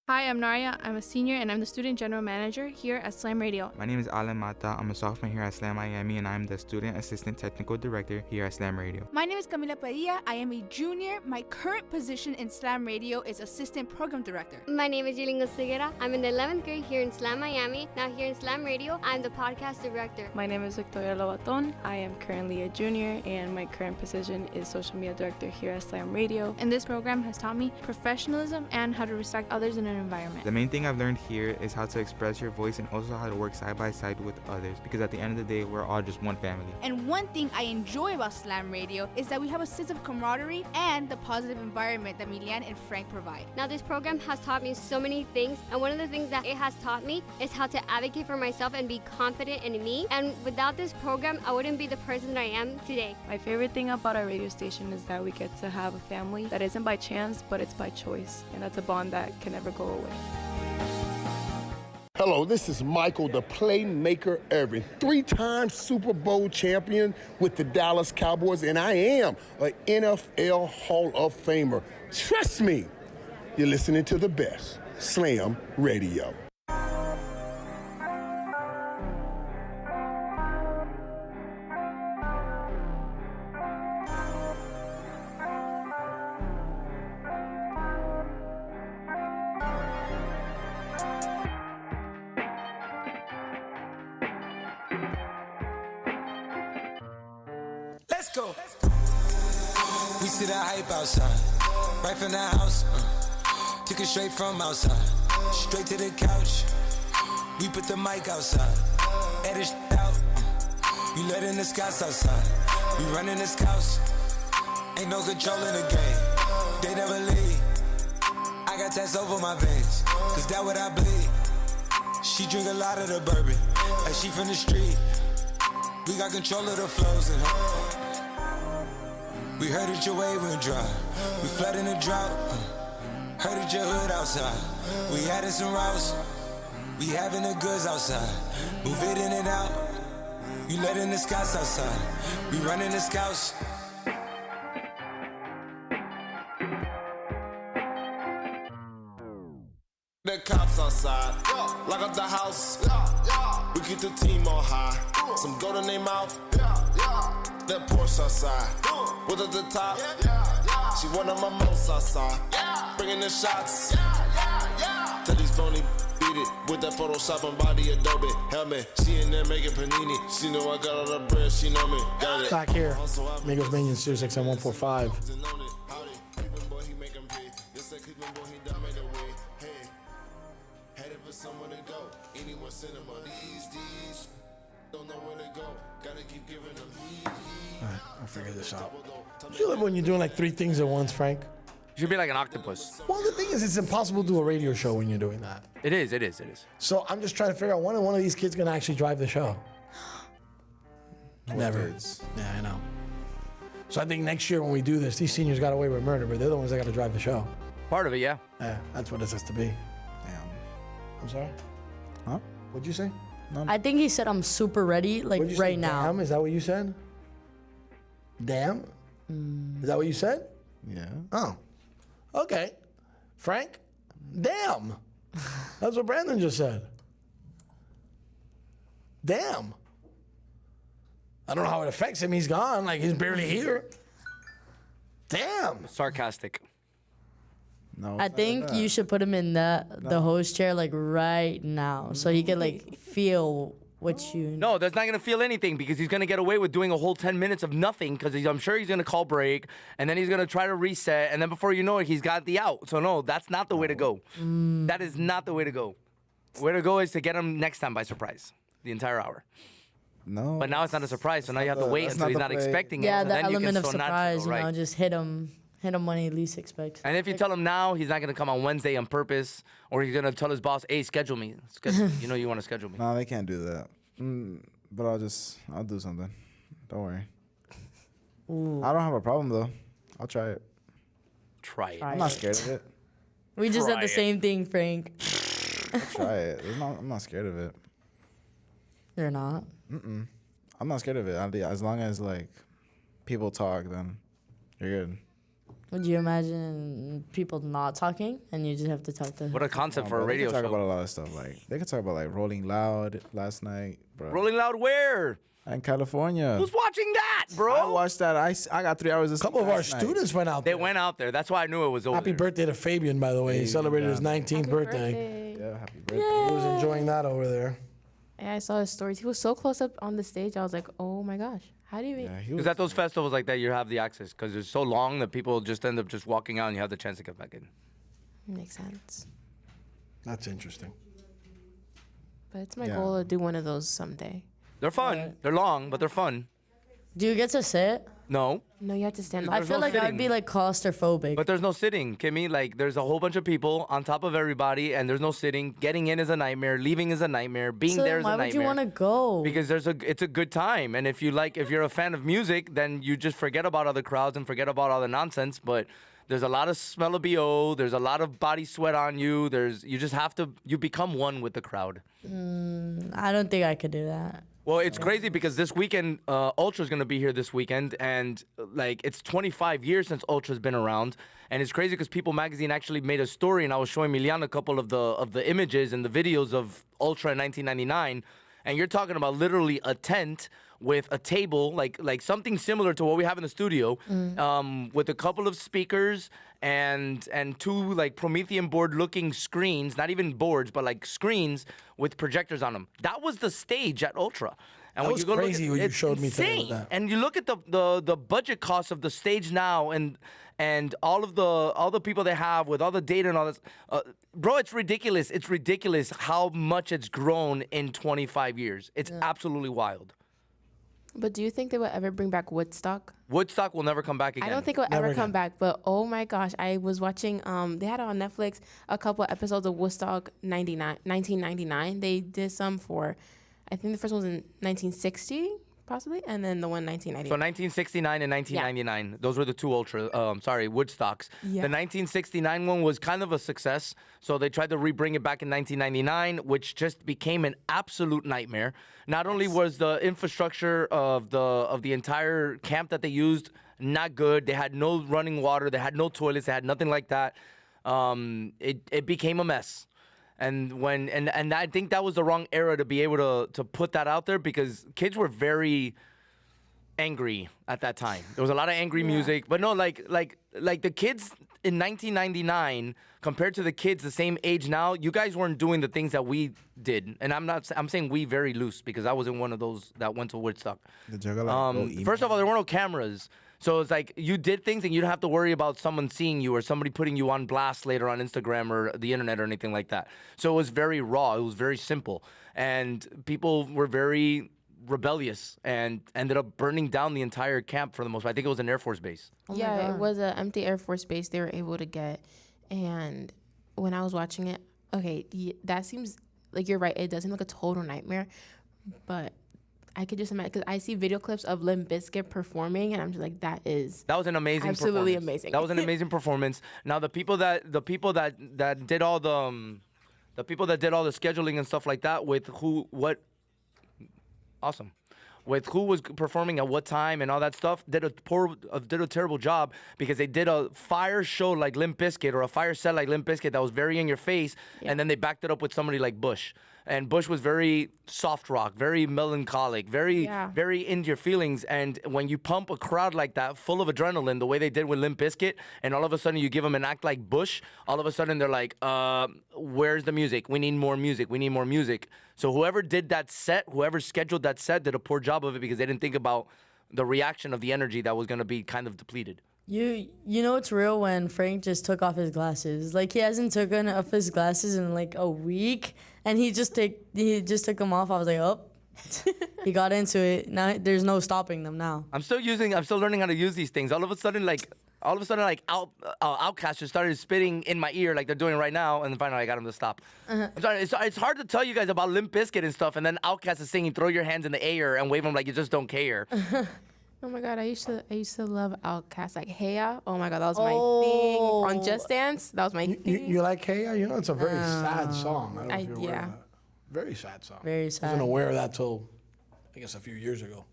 Speaker 28: Hi, I'm Naria. I'm a senior and I'm the student general manager here at Slam Radio.
Speaker 29: My name is Alan Mata. I'm a sophomore here at Slam Miami and I'm the student assistant technical director here at Slam Radio.
Speaker 18: My name is Camila Padilla. I am a junior. My current position in Slam Radio is assistant program director.
Speaker 30: My name is Yulingo Seguera. I'm in the 11th grade here in Slam Miami. Now here in Slam Radio, I'm the podcast director.
Speaker 31: My name is Victoria Lobaton. I am currently a junior and my current position is social media director here at Slam Radio.
Speaker 28: And this program has taught me professionalism and how to respect others in an environment.
Speaker 29: The main thing I've learned here is how to express your voice and also how to work side by side with others, because at the end of the day, we're all just one family.
Speaker 18: And one thing I enjoy about Slam Radio is that we have a sense of camaraderie and the positive environment that Milian and Frank provide.
Speaker 30: Now this program has taught me so many things, and one of the things that it has taught me is how to advocate for myself and be confident in me. And without this program, I wouldn't be the person that I am today.
Speaker 31: My favorite thing about our radio station is that we get to have a family that isn't by chance, but it's by choice. And that's a bond that can never go away.
Speaker 13: Hello, this is Michael, the playmaker Irvin, 3-time Super Bowl champion with the Dallas Cowboys, and I am an NFL Hall of Famer. Trust me, you're listening to the best, Slam Radio.
Speaker 32: Let's go. We see that hype outside, right from the house. Took it straight from outside, straight to the couch. We put the mic outside, edit out. We letting the scouts outside, we running the scouts. Ain't no control in the game, they never leave. I got tats over my veins, cause that what I bleed. She drink a lot of the bourbon, like she from the street. We got control of the flows in her. We heard that your way went dry. We flood in the drought. Heard that your hood outside. We added some routes. We having the goods outside. Move it in and out. You letting the scouts outside. We running the scouts.
Speaker 5: The cops outside, lock up the house. We keep the team on high. Some gold in their mouth. That Porsche outside, with at the top. She one of my most outside, bringing the shots. Tell these phony beat it with that Photoshop and body Adobe helmet. She in there making panini. She know I got all the bread. She know me. Got it.
Speaker 1: Back here, Amigos Minions, Sirius XM 145. I'll figure this out. Do you live when you're doing like 3 things at once, Frank?
Speaker 3: You should be like an octopus.
Speaker 1: Well, the thing is, it's impossible to do a radio show when you're doing that.
Speaker 3: It is.
Speaker 1: So I'm just trying to figure out when one of these kids gonna actually drive the show. Never. Yeah, I know. So I think next year when we do this, these seniors got away with murder, but they're the ones that got to drive the show.
Speaker 3: Part of it, yeah.
Speaker 1: Yeah, that's what it has to be.
Speaker 6: Damn.
Speaker 1: I'm sorry?
Speaker 6: Huh?
Speaker 1: What'd you say?
Speaker 6: No.
Speaker 2: I think he said I'm super ready, like
Speaker 1: What'd you
Speaker 2: right
Speaker 1: say?
Speaker 2: now.
Speaker 1: Damn? Is that what you said? Damn? Is that what you said?
Speaker 6: Yeah.
Speaker 1: Oh. Okay. Frank? Damn. That's what Brandon just said. Damn. I don't know how it affects him. He's gone. Like, he's barely here. Damn.
Speaker 3: Sarcastic.
Speaker 6: No.
Speaker 2: I think you should put him in the host chair like right now, so he can like feel what you.
Speaker 3: No, that's not gonna feel anything because he's gonna get away with doing a whole 10 minutes of nothing because I'm sure he's gonna call break and then he's gonna try to reset and then before you know it, he's got the out. So no, that's not the way to go. That is not the way to go. Way to go is to get him next time by surprise, the entire hour.
Speaker 6: No.
Speaker 3: But now it's not a surprise, so now you have to wait until he's not expecting it.
Speaker 2: Yeah,
Speaker 3: so
Speaker 2: the
Speaker 3: then you
Speaker 2: element
Speaker 3: can
Speaker 2: of
Speaker 3: so
Speaker 2: surprise,
Speaker 3: natural, right?
Speaker 2: just hit him when he least expects.
Speaker 3: And if you tell him now, he's not gonna come on Wednesday on purpose, or he's gonna tell his boss, "Hey, schedule me. You know you want to schedule me."
Speaker 6: No, they can't do that. But I'll do something. Don't worry. I don't have a problem though. I'll try it.
Speaker 3: Try it.
Speaker 6: I'm not scared of it.
Speaker 2: We just said
Speaker 3: Try
Speaker 2: the
Speaker 3: it.
Speaker 2: same thing, Frank.
Speaker 6: I'll try it. I'm not scared of it.
Speaker 2: You're not.
Speaker 6: I'm not scared of it. As long as like people talk, then you're good.
Speaker 2: Would you imagine people not talking and you just have to talk to?
Speaker 3: What a concept for a
Speaker 6: Bro,
Speaker 3: radio
Speaker 6: they can
Speaker 3: show.
Speaker 6: talk about a lot of stuff. Like they could talk about like Rolling Loud last night, bro.
Speaker 3: Rolling Loud where?
Speaker 6: In California.
Speaker 3: Who's watching that, bro?
Speaker 6: I watched that. I got 3 hours of
Speaker 1: A
Speaker 6: sleep
Speaker 1: couple of our
Speaker 6: last night.
Speaker 1: students went out
Speaker 3: They
Speaker 1: there.
Speaker 3: went out there. That's why I knew it was over.
Speaker 1: Happy birthday to Fabian, by the way. He celebrated his 19th birthday.
Speaker 6: Yeah, happy birthday.
Speaker 1: He was enjoying that over there.
Speaker 4: Yeah, I saw his stories. He was so close up on the stage. I was like, oh my gosh, how do you even?
Speaker 3: Because at those festivals like that, you have the access. Because it's so long that people just end up just walking out and you have the chance to get back in.
Speaker 4: Makes sense.
Speaker 1: That's interesting.
Speaker 4: But it's my goal to do one of those someday.
Speaker 3: They're fun. They're long, but they're fun.
Speaker 2: Do you get to sit?
Speaker 3: No.
Speaker 4: No, you have to stand up.
Speaker 2: I
Speaker 3: There's
Speaker 2: feel
Speaker 3: no
Speaker 2: like I'd
Speaker 3: sitting.
Speaker 2: be like claustrophobic.
Speaker 3: But there's no sitting, Kimmy. Like, there's a whole bunch of people on top of everybody, and there's no sitting. Getting in is a nightmare. Leaving is a nightmare. Being
Speaker 2: So
Speaker 3: there is a
Speaker 2: why
Speaker 3: nightmare.
Speaker 2: would you want to go?
Speaker 3: Because it's a good time, and if you're a fan of music, then you just forget about other crowds and forget about all the nonsense. But there's a lot of smell of BO. There's a lot of body sweat on you. You become one with the crowd.
Speaker 2: I don't think I could do that.
Speaker 3: Well, it's crazy because this weekend, Ultra's going to be here this weekend, and like it's 25 years since Ultra's been around, and it's crazy because People Magazine actually made a story, and I was showing Milian a couple of the images and the videos of Ultra in 1999, and you're talking about literally a tent with a table, like something similar to what we have in the studio, with a couple of speakers and two like Promethean board-looking screens, not even boards, but like screens with projectors on them. That was the stage at Ultra. And
Speaker 1: That
Speaker 3: when
Speaker 1: was
Speaker 3: you go
Speaker 1: crazy
Speaker 3: look at,
Speaker 1: what you
Speaker 3: it's
Speaker 1: showed me today with
Speaker 3: insane.
Speaker 1: that.
Speaker 3: And you look at the budget costs of the stage now and all the people they have with all the data and all this, bro, it's ridiculous. It's ridiculous how much it's grown in 25 years. It's absolutely wild.
Speaker 4: But do you think they will ever bring back Woodstock?
Speaker 3: Woodstock will never come back again.
Speaker 4: I don't think it'll ever come back, but oh my gosh, I was watching, they had on Netflix a couple episodes of Woodstock 1999. They did some for, I think the first one was in 1960, possibly, and then the one
Speaker 3: So
Speaker 4: 1999.
Speaker 3: 1969 and 1999, those were the two Woodstocks.
Speaker 4: Yeah.
Speaker 3: The 1969 one was kind of a success, so they tried to rebring it back in 1999, which just became an absolute nightmare. Not only was the infrastructure of the entire camp that they used not good, they had no running water, they had no toilets, they had nothing like that. It became a mess. And I think that was the wrong era to be able to put that out there because kids were very angry at that time. There was a lot of angry music, but no, like the kids in 1999 compared to the kids the same age now, you guys weren't doing the things that we did. And I'm saying we very loose because I wasn't one of those that went to Woodstock. First of all, there were no cameras. So it's like you did things and you don't have to worry about someone seeing you or somebody putting you on blast later on Instagram or the internet or anything like that. So it was very raw. It was very simple. And people were very rebellious and ended up burning down the entire camp for the most part. I think it was an Air Force base.
Speaker 4: Yeah, it was an empty Air Force base they were able to get. And when I was watching it, okay, that seems like you're right. It does seem like a total nightmare. But I could just imagine, because I see video clips of Limp Bizkit performing, and I'm just like, that was an amazing absolutely amazing.
Speaker 3: That was an amazing performance. Now the people that did all the scheduling and stuff like that with who was performing at what time and all that stuff did a terrible job because they did a fire show like Limp Bizkit or a fire set like Limp Bizkit that was very in your face, and then they backed it up with somebody like Bush. And Bush was very soft rock, very melancholic, very into your feelings. And when you pump a crowd like that, full of adrenaline, the way they did with Limp Bizkit, and all of a sudden you give them an act like Bush, all of a sudden they're like, where's the music? We need more music. We need more music. So whoever did that set, whoever scheduled that set did a poor job of it because they didn't think about the reaction of the energy that was going to be kind of depleted.
Speaker 2: You know it's real when Frank just took off his glasses. Like he hasn't taken off his glasses in like a week, and he just took them off. I was like, oh, he got into it. Now there's no stopping them now.
Speaker 3: I'm still learning how to use these things. All of a sudden, Outkast just started spitting in my ear like they're doing right now, and then finally I got him to stop. I'm sorry, it's hard to tell you guys about Limp Bizkit and stuff, and then Outkast is singing "Throw Your Hands in the Air" and wave them like you just don't care.
Speaker 4: Oh my God, I used to love Outkast. Like Hey Ya, oh my God, that was my thing. On Just Dance, that was my thing.
Speaker 1: You like Hey Ya? You know, it's a very sad song. I don't know if you're aware of that. Very sad song.
Speaker 2: Very sad.
Speaker 1: I wasn't aware of that till, I guess, a few years ago.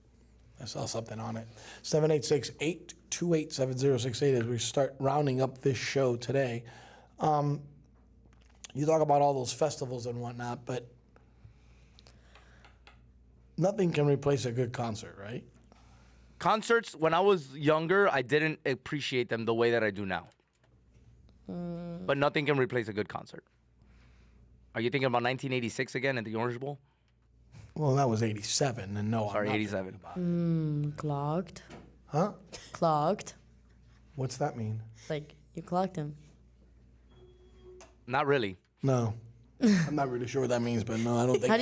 Speaker 1: I saw something on it. 786-828-7068 as we start rounding up this show today. You talk about all those festivals and whatnot, but nothing can replace a good concert, right?
Speaker 3: Concerts, when I was younger, I didn't appreciate them the way that I do now. But nothing can replace a good concert. Are you thinking about 1986 again at the Orange Bowl?
Speaker 1: Well, that was 87, and no,
Speaker 3: sorry,
Speaker 1: I'm not
Speaker 3: 87.
Speaker 2: Clogged.
Speaker 1: Huh?
Speaker 2: Clogged.
Speaker 1: What's that mean?
Speaker 2: Like you clogged him.
Speaker 3: Not really.
Speaker 1: No. I'm not really sure what that means, but no, I don't think.
Speaker 2: How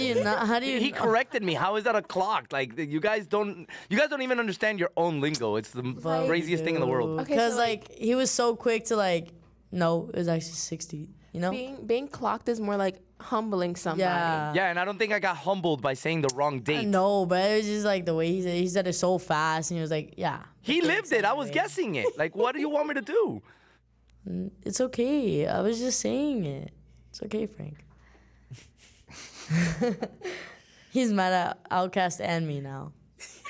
Speaker 2: do you?
Speaker 3: He corrected me. How is that a clock? Like you guys don't even understand your own lingo. It's the craziest thing in the world.
Speaker 2: Because like he was so quick to like, no, it was actually 60. You know,
Speaker 4: being clocked is more like humbling somebody.
Speaker 3: Yeah, and I don't think I got humbled by saying the wrong date.
Speaker 2: No, but it was just like the way he said it so fast, and he was like, yeah.
Speaker 3: He lived it. I was guessing it. Like, what do you want me to do?
Speaker 2: It's okay. I was just saying it. It's okay, Frank. He's mad at Outkast and me now.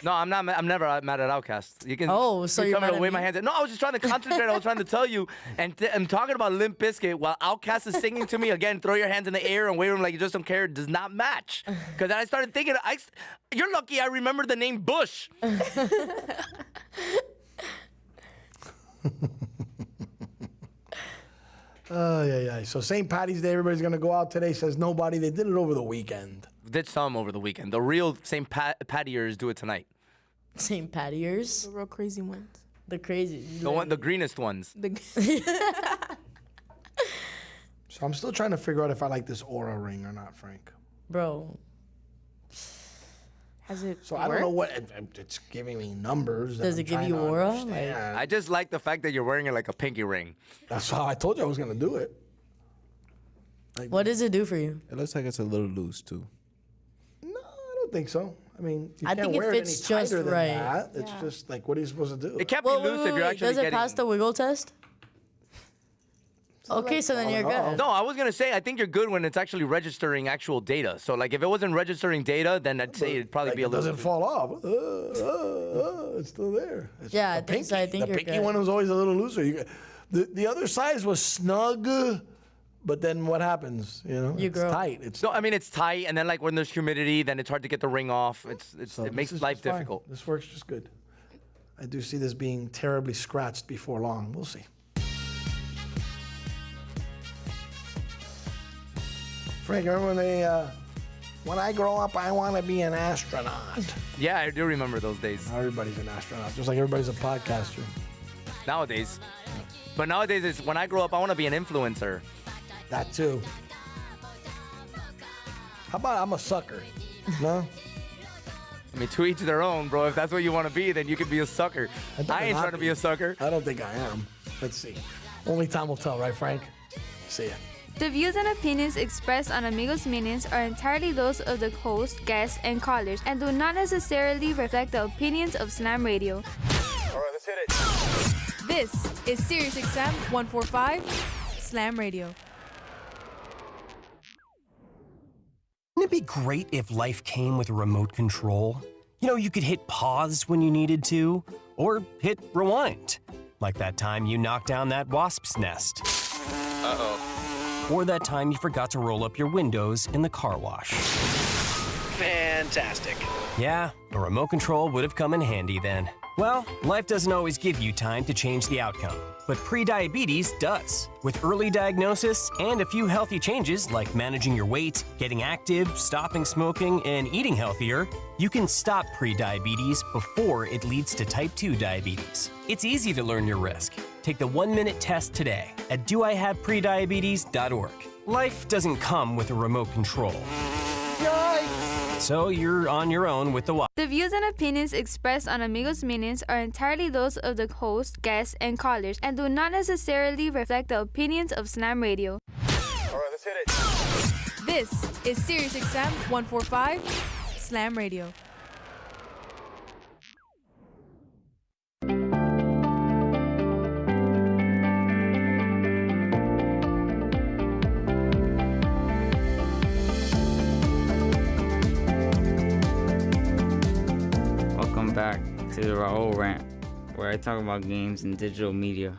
Speaker 3: No, I'm not. I'm never mad at Outkast. You can.
Speaker 2: So you're mad
Speaker 3: to
Speaker 2: at
Speaker 3: wave
Speaker 2: me?
Speaker 3: my hands. No, I was just trying to concentrate. I was trying to tell you, and I'm talking about Limp Bizkit while Outkast is singing to me again. Throw your hands in the air and wave them like you just don't care. Does not match. Because I started thinking, you're lucky I remember the name Bush.
Speaker 1: Yeah. So St. Patty's Day, everybody's going to go out today, says nobody. They did it over the weekend.
Speaker 3: Did some over the weekend. The real St. Pattyers do it tonight.
Speaker 2: St. Pattyers?
Speaker 4: The real crazy ones.
Speaker 2: The crazy.
Speaker 3: The greenest ones.
Speaker 1: So I'm still trying to figure out if I like this Aura ring or not, Frank.
Speaker 2: Bro.
Speaker 4: Has it
Speaker 1: So I don't know what, it's giving me numbers.
Speaker 2: Does it give you aura? Like,
Speaker 3: I just like the fact that you're wearing it like a pinky ring.
Speaker 1: That's how I told you I was going to do it.
Speaker 2: What does it do for you?
Speaker 6: It looks like it's a little loose too.
Speaker 1: No, I don't think so. I mean, you
Speaker 2: I
Speaker 1: can't
Speaker 2: think it
Speaker 1: wear it any
Speaker 2: fits just
Speaker 1: tighter than
Speaker 2: right.
Speaker 1: that. It's just like, what are you supposed to do?
Speaker 3: It can't be loose if you're actually
Speaker 2: Does it
Speaker 3: getting.
Speaker 2: pass the wiggle test? Okay, so then you're good.
Speaker 3: No, I was gonna say I think you're good when it's actually registering actual data. So like if it wasn't registering data, then I'd say it'd probably
Speaker 1: Like,
Speaker 3: be a
Speaker 1: it
Speaker 3: little.
Speaker 1: doesn't fall off. It's still there. It's
Speaker 2: Yeah, I
Speaker 1: the
Speaker 2: think so. I think
Speaker 1: the
Speaker 2: you're
Speaker 1: pinky
Speaker 2: good.
Speaker 1: one was always a little looser. The other size was snug, but then what happens? You know, it's tight. It's
Speaker 3: No, I mean it's tight, and then like when there's humidity, then it's hard to get the ring off. It makes life
Speaker 1: fine.
Speaker 3: difficult.
Speaker 1: This works just good. I do see this being terribly scratched before long. We'll see. Frank, remember when when I grow up, I want to be an astronaut.
Speaker 3: Yeah, I do remember those days.
Speaker 1: Everybody's an astronaut, just like everybody's a podcaster.
Speaker 3: Nowadays. But nowadays, it's when I grow up, I want to be an influencer.
Speaker 1: That too. How about I'm a sucker? No?
Speaker 3: I mean, to each their own, bro. If that's what you want to be, then you can be a sucker. I ain't trying to be a sucker.
Speaker 1: I don't think I am. Let's see. Only time will tell, right, Frank? See ya.
Speaker 8: The views and opinions expressed on Amigos Minions are entirely those of the host, guests, and callers, and do not necessarily reflect the opinions of Slam Radio.
Speaker 7: All right, let's hit it.
Speaker 31: This is SiriusXM 145 Slam Radio.
Speaker 9: Wouldn't it be great if life came with a remote control? You know, you could hit pause when you needed to, or hit rewind. Like that time you knocked down that wasp's nest.
Speaker 7: Uh-oh.
Speaker 9: Or that time you forgot to roll up your windows in the car wash.
Speaker 10: Fantastic.
Speaker 9: Yeah, a remote control would have come in handy then. Well, life doesn't always give you time to change the outcome, but prediabetes does. With early diagnosis and a few healthy changes like managing your weight, getting active, stopping smoking, and eating healthier, you can stop prediabetes before it leads to type 2 diabetes. It's easy to learn your risk. Take the 1-minute test today at doihaveprediabetes.org. Life doesn't come with a remote control. So you're on your own with the watch.
Speaker 8: The views and opinions expressed on Amigos Minions are entirely those of the host, guests, and callers, and do not necessarily reflect the opinions of Slam Radio.
Speaker 7: All right, let's hit it.
Speaker 31: This is SiriusXM 145 Slam Radio.
Speaker 29: Welcome back to the Raul Rant, where I talk about games and digital media.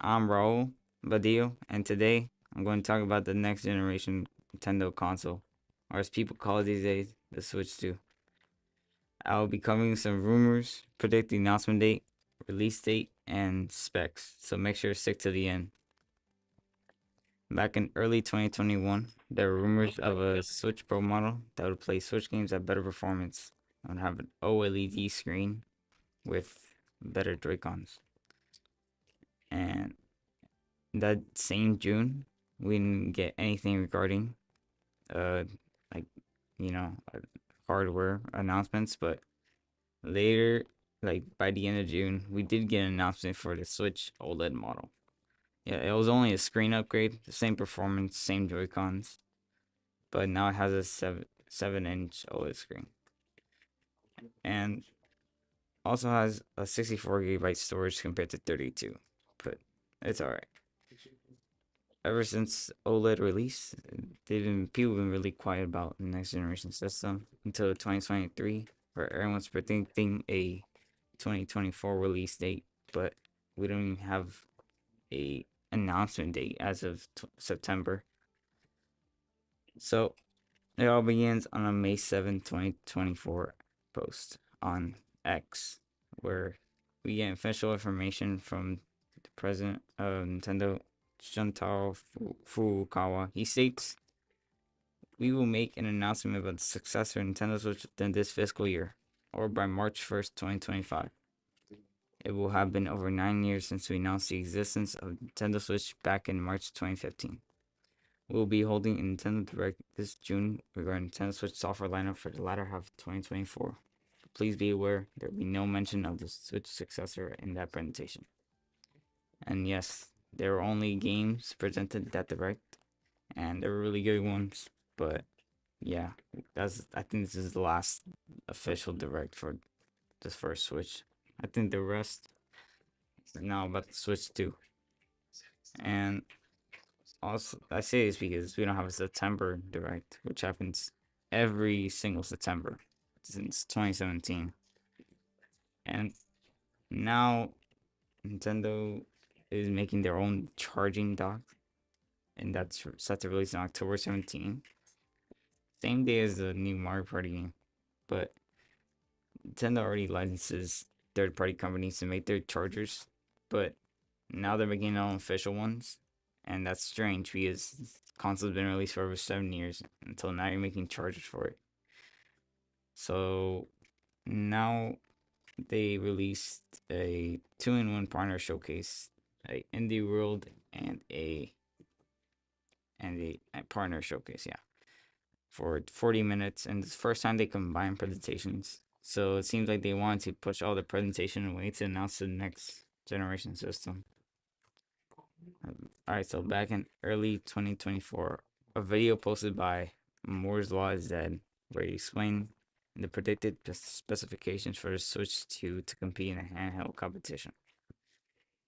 Speaker 29: I'm Raul Badillo, and today I'm going to talk about the next generation Nintendo console, or as people call it these days, the Switch 2. I will be covering some rumors, predict the announcement date, release date, and specs, so make sure to stick to the end. Back in early 2021, there were rumors of a Switch Pro model that would play Switch games at better performance and have an OLED screen with better Joy-Cons. And that same June, we didn't get anything regarding hardware announcements, but later, like by the end of June, we did get an announcement for the Switch OLED model. Yeah, it was only a screen upgrade, the same performance, same Joy-Cons, but now it has a 7-inch OLED screen. And also has a 64 gigabyte storage compared to 32, but it's alright. Ever since OLED release, people have been really quiet about the next generation system until 2023, where everyone's predicting a 2024 release date, but we don't even have a announcement date as of September. So it all begins on a May 7, 2024 post on X, where we get official information from the president of Nintendo, Shuntaro Furukawa. He states, "We will make an announcement about the successor of Nintendo Switch within this fiscal year, or by March 1st, 2025. It will have been over 9 years since we announced the existence of Nintendo Switch back in March 2015. We will be holding a Nintendo Direct this June regarding Nintendo Switch software lineup for the latter half of 2024. Please be aware there will be no mention of the Switch successor in that presentation." And yes, there were only games presented at that Direct, and they were really good ones, but yeah, I think this is the last official direct for this first Switch. I think the rest is now about to switch too. And also, I say this because we don't have a September direct, which happens every single September since 2017. And now Nintendo is making their own charging dock, and that's set to release on October 17th, same day as the new Mario Party game. But Nintendo already licenses third-party companies to make their chargers, but now they're making their own official ones, and that's strange because the console's been released for over 7 years until now you're making chargers for it. So now they released a two-in-one partner showcase, a indie world and a partner showcase, yeah, for 40 minutes, and it's the first time they combine presentations. So it seems like they wanted to push all the presentation away to announce the next generation system. Alright, so back in early 2024, a video posted by Moore's Law is Dead, where he explained the predicted specifications for the Switch 2 to compete in a handheld competition.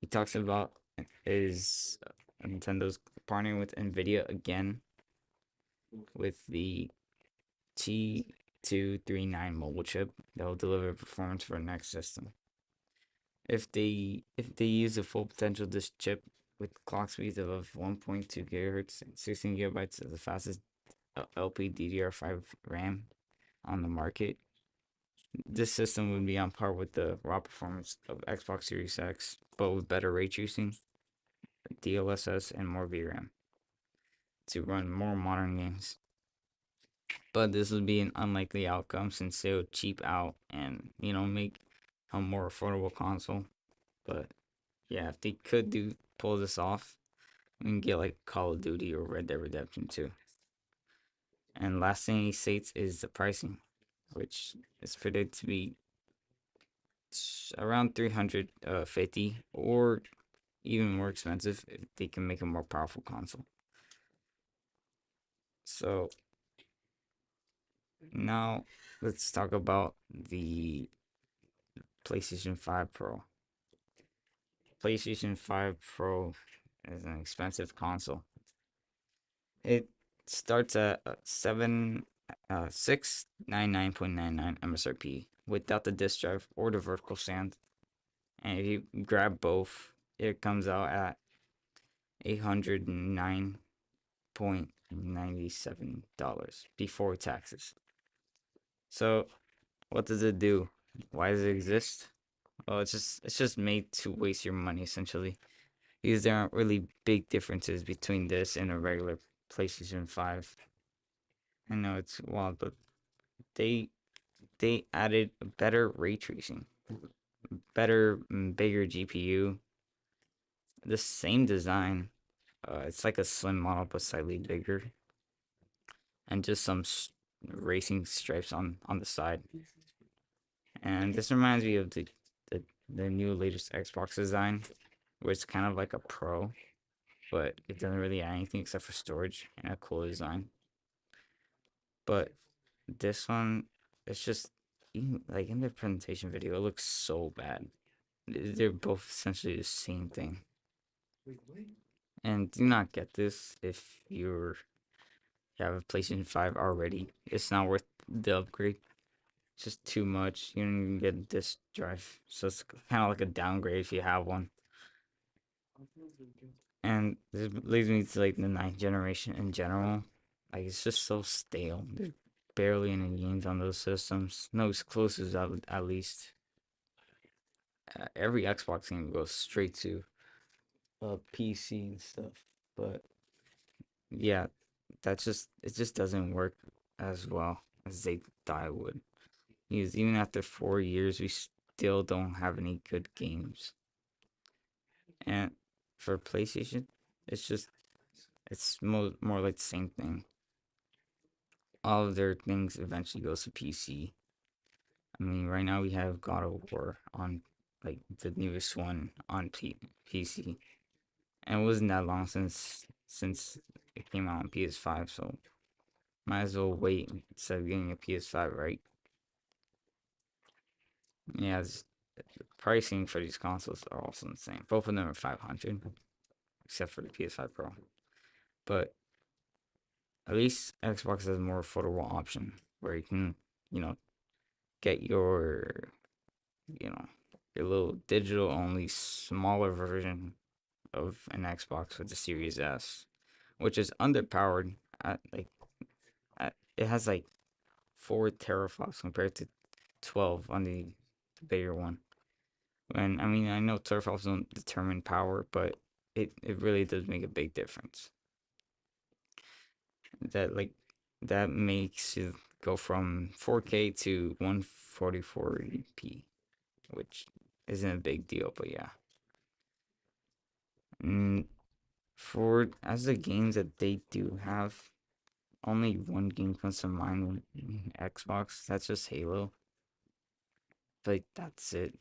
Speaker 29: He talks about is Nintendo's partnering with Nvidia again with the T239 mobile chip that will deliver performance for the next system. If they use the full potential of this chip with clock speeds of 1.2 gigahertz and 16 gigabytes of the fastest LPDDR5 RAM on the market, this system would be on par with the raw performance of Xbox Series X, but with better ray tracing, DLSS, and more VRAM to run more modern games. But this would be an unlikely outcome since they would cheap out and make a more affordable console. But yeah, if they could pull this off, we can get like Call of Duty or Red Dead Redemption 2. And last thing he states is the pricing, which is predicted to be around 350 or even more expensive if they can make a more powerful console. So now let's talk about the PlayStation 5 Pro. PlayStation 5 Pro is an expensive console. It starts at 699.99 MSRP without the disc drive or the vertical stand. And if you grab both, it comes out at $809.97 before taxes. So, what does it do? Why does it exist? Well, it's just made to waste your money essentially, because there aren't really big differences between this and a regular PlayStation 5. I know it's wild, but they added better ray tracing, better bigger GPU, the same design. It's like a slim model but slightly bigger, and just some racing stripes on the side. And this reminds me of the new latest Xbox design, where it's kind of like a Pro, but it doesn't really add anything except for storage and a cool design. But this one, it's just like in the presentation video, it looks so bad. They're both essentially the same thing. And do not get this if you have a PlayStation 5 already. It's not worth the upgrade. It's just too much. You don't even get a disc drive, so it's kind of like a downgrade if you have one. And this leads me to like the ninth generation in general. Like it's just so stale. There's barely any games on those systems. No exclusives at least. Every Xbox game goes straight to PC and stuff. But yeah, it just doesn't work as well as they thought it would. Because even after 4 years, we still don't have any good games. And for PlayStation, it's more like the same thing. All of their things eventually goes to PC. I mean, right now we have God of War on like the newest one on PC, and it wasn't that long since it came out on PS5. So Might as well wait instead of getting a PS5, right? Yeah, the pricing for these consoles are also insane. Both of them are 500, except for the PS5 Pro. But at least Xbox has a more affordable option where you can, you know, get you know, your little digital only smaller version of an Xbox with the Series S, which is underpowered. It has like 4 teraflops compared to 12 on the bigger one. And I mean, I know teraflops don't determine power, but it really does make a big difference. That like that makes it go from 4K to 144p, which isn't a big deal, but yeah. And for as the games that they do have, only one game comes to mind with Xbox. That's just Halo. But that's it.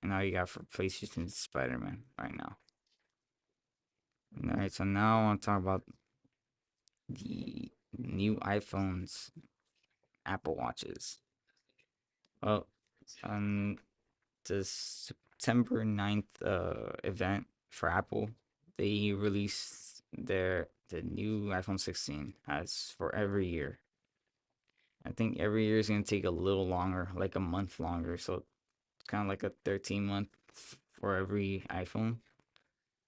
Speaker 29: And all you got for PlayStation is Spider-Man right now. Alright, so now I want to talk about the new iPhones, Apple Watches. Well, on the September 9th event for Apple, they released the new iPhone 16 as for every year. I think every year is gonna take a little longer, like a month longer. So it's kind of like a 13-month for every iPhone.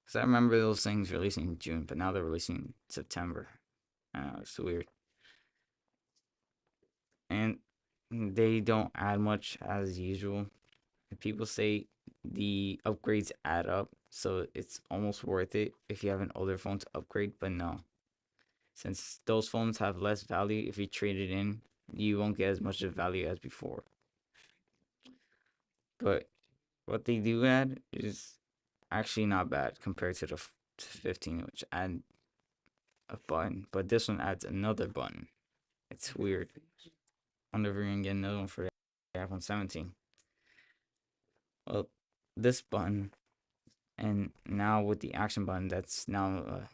Speaker 29: Cause I remember those things releasing in June, but now they're releasing in September. I know it's weird. And they don't add much as usual. People say the upgrades add up, so it's almost worth it if you have an older phone to upgrade, but no. Since those phones have less value, if you trade it in, you won't get as much of value as before. But what they do add is actually not bad compared to the 15, which add a button, but this one adds another button. It's weird. I wonder if we're gonna get another one for the iPhone 17. Well, this button, and now with the action button, that's now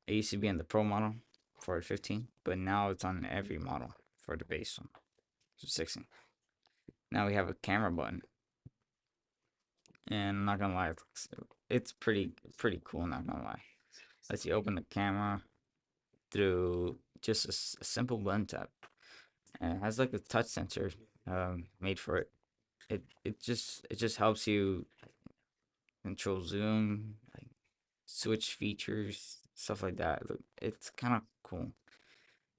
Speaker 29: it used to be on the Pro model for the 15, but now it's on every model for the base one, so 16. Now we have a camera button, and I'm not gonna lie, it's pretty cool. Not gonna lie, lets you open the camera through just a simple button tap. And it has like a touch sensor made for it. It just helps you control zoom, like switch features, stuff like that. It's kind of cool.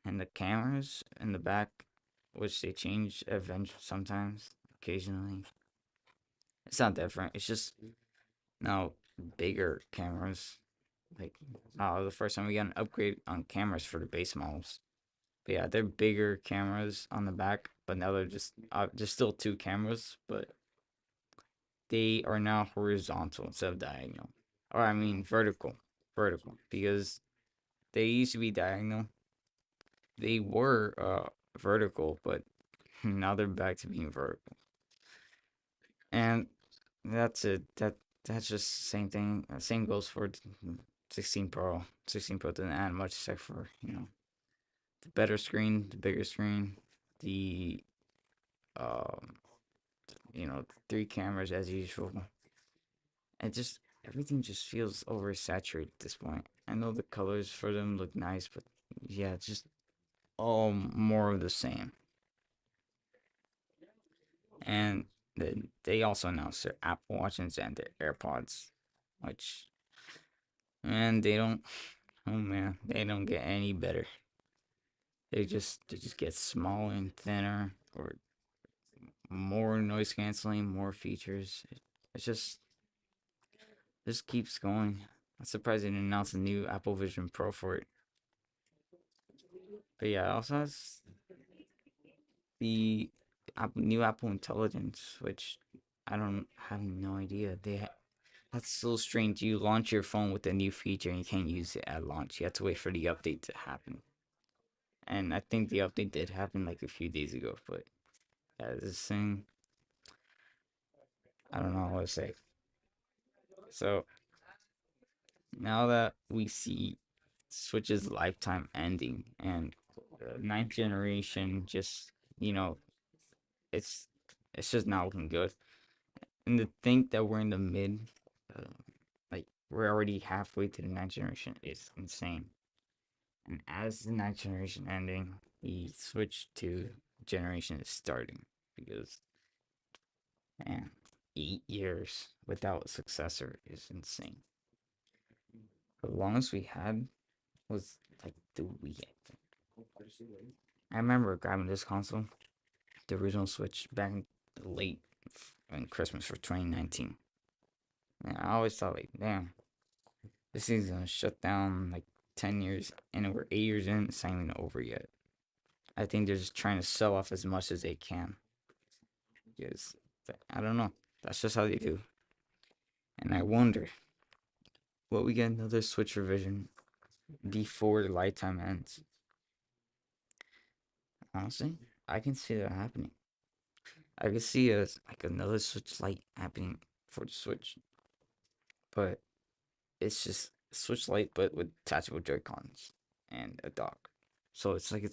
Speaker 29: And the cameras in the back, which they change eventually sometimes, occasionally. It's not different. It's just now bigger cameras. Like, the first time we got an upgrade on cameras for the base models. But yeah, they're bigger cameras on the back, but now they're just still two cameras, but they are now horizontal instead of diagonal. Or I mean vertical, because they used to be diagonal. They were vertical, but now they're back to being vertical. And that's it. That's just the same thing. Same goes for 16 Pro. 16 Pro didn't add much except for the better screen, the bigger screen, the um, 3 cameras as usual. It just everything just feels oversaturated at this point. I know the colors for them look nice, but yeah, it's just all more of the same. And they also announced their Apple Watches and their AirPods, which, man, they don't. Oh man, they don't get any better. They just get smaller and thinner, or more noise canceling, more features. It's just keeps going. I'm surprised they didn't announce a new Apple Vision Pro for it. But yeah, it also has the new Apple Intelligence, which I don't have no idea. That's so strange. You launch your phone with a new feature and you can't use it at launch. You have to wait for the update to happen. And I think the update did happen like a few days ago, but yeah, this thing, I don't know what to say. So now that we see Switch's lifetime ending, and ninth generation just it's it's just not looking good. And to think that we're in the mid, uh, like we're already halfway to the ninth generation is insane. And as the ninth generation ending, the switch to generation is starting because man, 8 years without a successor is insane. The longest we had was like the Wii. I remember grabbing this console, the original Switch, back in late in Christmas for 2019. And I always thought like, damn, this thing's gonna shut down like 10 years, and we're 8 years in, it's not even over yet. I think they're just trying to sell off as much as they can. Because, I don't know, that's just how they do. And I wonder, will we get another Switch revision before the lifetime ends? Honestly, I can see that happening. I could see like another Switch Lite happening for the Switch, but it's just Switch Lite, but with detachable Joy-Cons and a dock. So it's like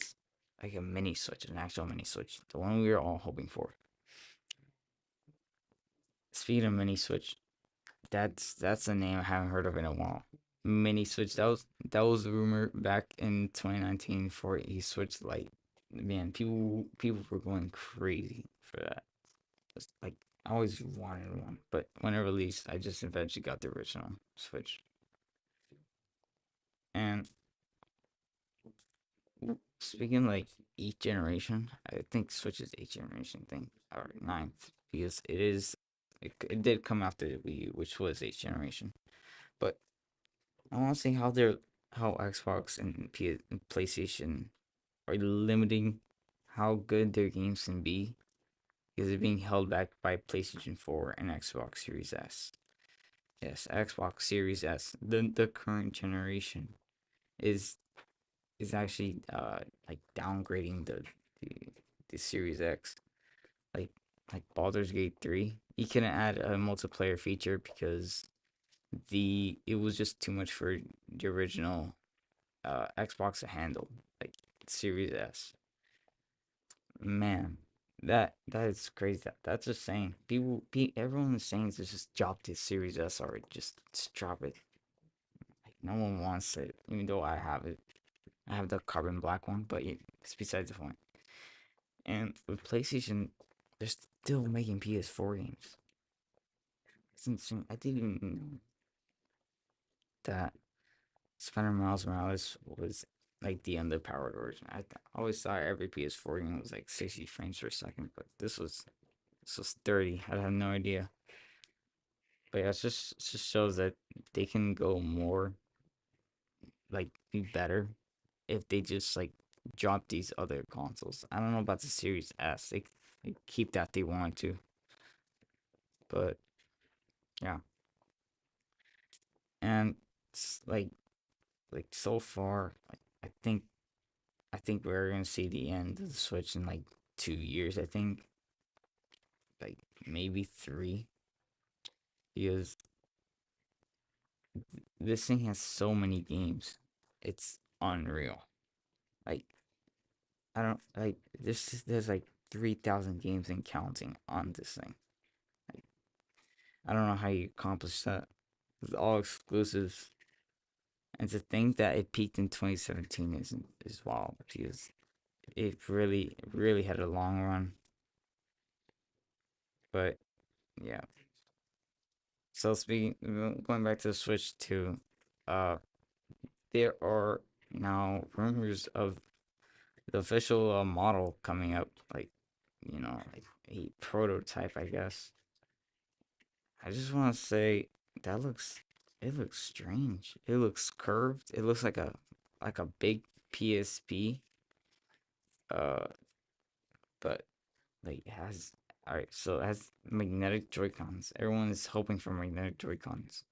Speaker 29: a mini Switch, an actual mini Switch, the one we were all hoping for. Speaking of mini Switch, that's a name I haven't heard of in a while. Mini Switch. That was a rumor back in 2019 for a Switch Lite. Man, people were going crazy for that. Just, like I always wanted one, but when it released, I just eventually got the original Switch. And speaking like each generation, I think Switch is eighth generation thing or ninth because it did come after the Wii U, which was eighth generation. But I want to see how Xbox and PlayStation are limiting how good their games can be because they're being held back by PlayStation 4 and Xbox Series S. Yes, Xbox Series S, the current generation, is actually like downgrading the the Series X. Like Baldur's Gate 3, you couldn't add a multiplayer feature because it was just too much for the original Xbox to handle. Like Series S. Man, that is crazy. That's just saying. Everyone is saying to just drop the Series S or just drop it. Like no one wants it, even though I have it. I have the carbon black one, but it's besides the point. And with PlayStation, they're still making PS4 games. It's insane. I didn't even know that Spider Miles Morales was like the underpowered version. I always thought every PS4 game was like 60 frames per second, but this was 30. I have no idea. But yeah, it just shows that they can go more, like be better if they just like drop these other consoles. I don't know about the Series S. They keep that they want to, but yeah. And it's like so far, I think we're gonna see the end of the Switch in like 2 years. I think like maybe three, because this thing has so many games. It's unreal. Like I don't like there's like 3,000 games and counting on this thing. Like I don't know how you accomplish that. It's all exclusives. And to think that it peaked in 2017 is wild because it really had a long run. But yeah. So speaking, going back to the Switch 2, uh, there are now rumors of the official model coming up, like like a prototype, I guess. I just want to say that it looks strange. It looks curved. It looks like a big PSP. Uh, but like it has all right. So it has magnetic Joy Cons. Everyone is hoping for magnetic Joy Cons.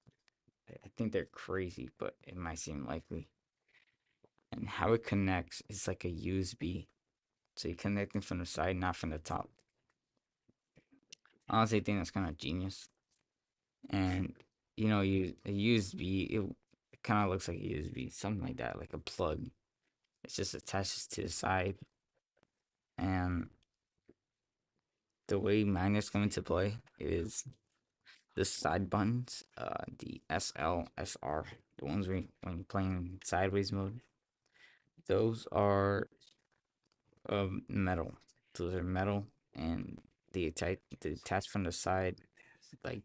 Speaker 29: I think they're crazy, but it might seem likely. And how it connects is like a USB. So you're connecting from the side, not from the top. Honestly, I think that's kind of genius. And a USB, it kind of looks like a USB, something like that, like a plug. It just attaches to the side, and the way magnets come into play is the side buttons, the SL, SR, the ones when you're playing sideways mode. Those are metal. Those are metal, and they attach from the side, like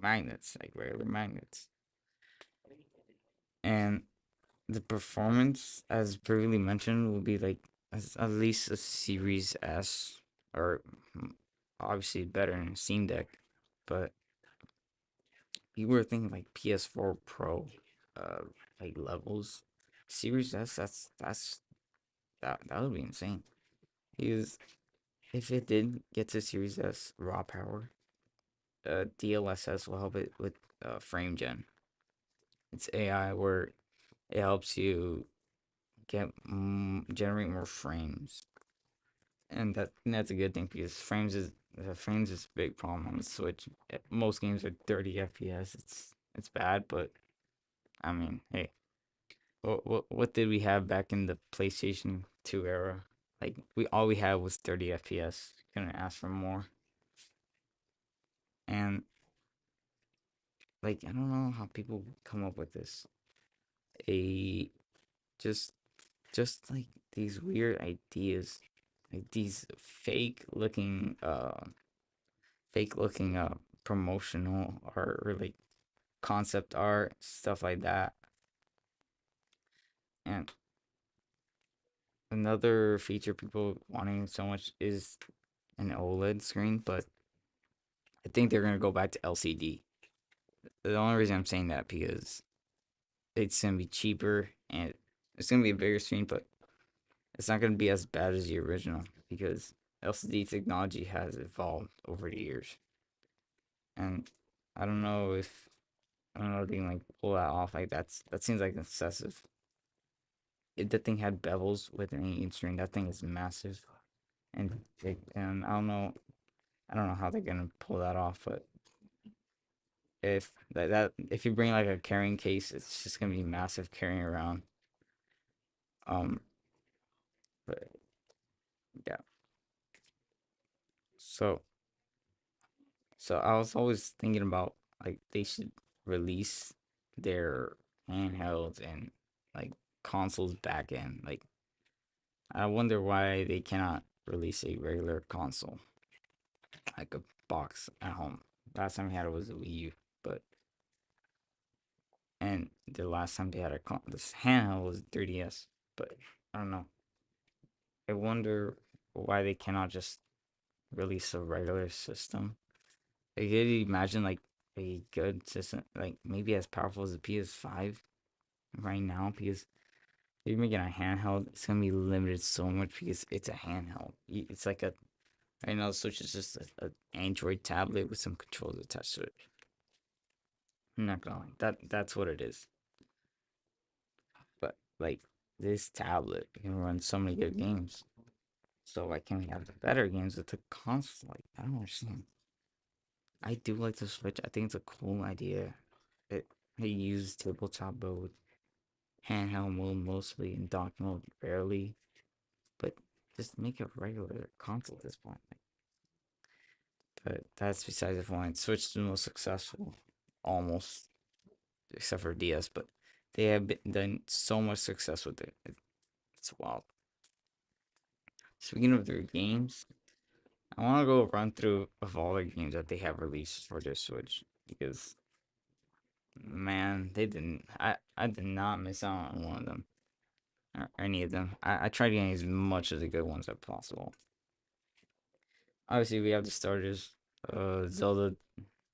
Speaker 29: magnets, like regular magnets. And the performance, as previously mentioned, will be like at least a Series S, or obviously better than Steam Deck, but people were thinking like PS4 Pro, uh, like levels. Series S, that would be insane. Because if it did get to Series S raw power, DLSS will help it with frame gen. It's AI where it helps you generate more frames, and that's a good thing because frames is a big problem on the Switch. Most games are 30 FPS. It's bad, but I mean, hey, what did we have back in the PlayStation 2 era? Like all we had was 30 FPS. Couldn't ask for more. And like I don't know how people come up with this. A just like these weird ideas, like these fake looking promotional art, or like concept art, stuff like that. And another feature people wanting so much is an OLED screen, but I think they're gonna go back to LCD. The only reason I'm saying that because it's gonna be cheaper and it's gonna be a bigger screen, but it's not gonna be as bad as the original because LCD technology has evolved over the years. And I don't know if they can like pull that off. Like that seems like excessive. If the thing had bevels with an 8-inch screen, that thing is massive. And I don't know how they're gonna pull that off, but if you bring like a carrying case, it's just gonna be massive carrying around. Um, but yeah. So I was always thinking about like they should release their handhelds and like consoles back in. Like I wonder why they cannot release a regular console, like a box at home. Last time we had it was a Wii U, but and the last time they had this handheld was 3DS. But I don't know. I wonder why they cannot just release a regular system. Like, could you imagine like a good system, like maybe as powerful as the PS5 right now? Because if you're making a handheld, it's gonna be limited so much because it's a handheld. It's like a right now the Switch is just a Android tablet with some controls attached to it. I'm not gonna lie, that's what it is. But like this tablet can run so many good games. So why can't we have the better games with the console? Like I don't understand. I do like the Switch. I think it's a cool idea. It uses tabletop mode, handheld mode mostly, and dock mode rarely. But just make a regular console at this point. But that's besides the point. Switch is the most successful, almost, except for DS. But they have done so much success with it. It's wild. Speaking of their games, I want to go run through of all the games that they have released for their Switch because man, they didn't. I did not miss out on one of them or any of them. I tried getting as much of the good ones as possible. Obviously, we have the starters, Zelda,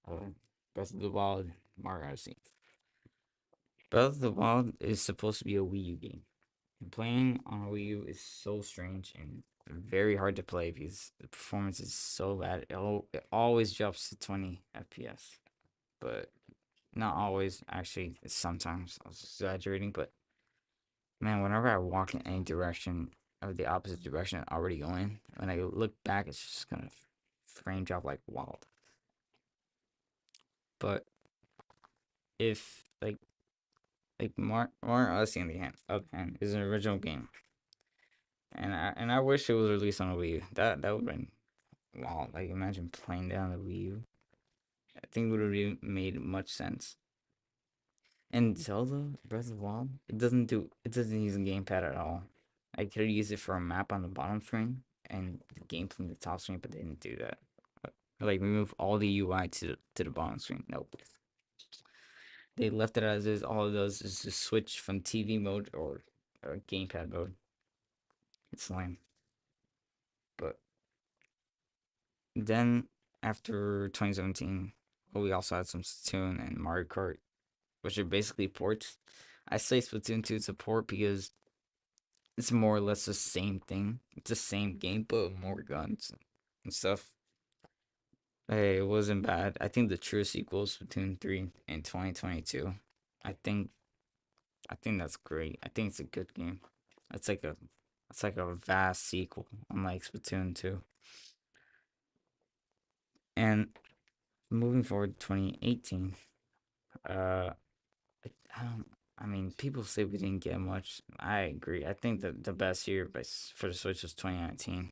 Speaker 29: Breath of the Wild, Mario Odyssey. Breath of the Wild is supposed to be a Wii U game, and playing on a Wii U is so strange and very hard to play because the performance is so bad. It always drops to 20 FPS, but not always. Actually, it's sometimes. I was exaggerating, but man, whenever I walk in any direction of the opposite direction I'm already going, when I look back, it's just gonna frame drop like wild. But if like
Speaker 9: like Mario Odyssey on the other hand is an original game, and I wish it was released on the Wii U. That would have been wow. Like imagine playing that on the Wii U. I think it would have made much sense. And Zelda Breath of the Wild, it doesn't use a gamepad at all. I could have used it for a map on the bottom screen and the game from the top screen, but they didn't do that. Like remove all the UI to the bottom screen. Nope. They left it as is. All it does is just switch from TV mode or gamepad mode. It's lame. But then after 2017, well, we also had some Splatoon and Mario Kart, which are basically ports. I say Splatoon 2 is a port because it's more or less the same thing. It's the same game, but more guns and stuff. Hey, it wasn't bad. I think the true sequel is Splatoon 3 in 2022. I think I think that's great. I think it's a good game. It's like a it's like a vast sequel, unlike Splatoon 2. And moving forward to 2018, uh I mean, people say we didn't get much. I agree. I think that the best year for the Switch was 2019.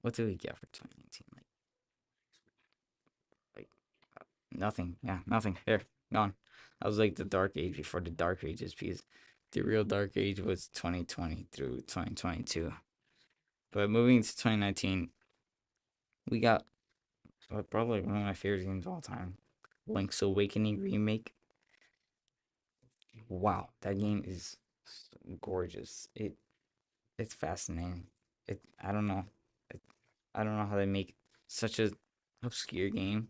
Speaker 9: What did we get for 2019? Like nothing. Yeah, nothing. There, gone. I was like the Dark Age before the Dark Ages because the real Dark Age was 2020 through 2022. But moving to 2019, we got probably one of my favorite games of all time, Link's Awakening remake. Wow, that game is gorgeous. It's fascinating. I don't know. It, I don't know how they make such a obscure game,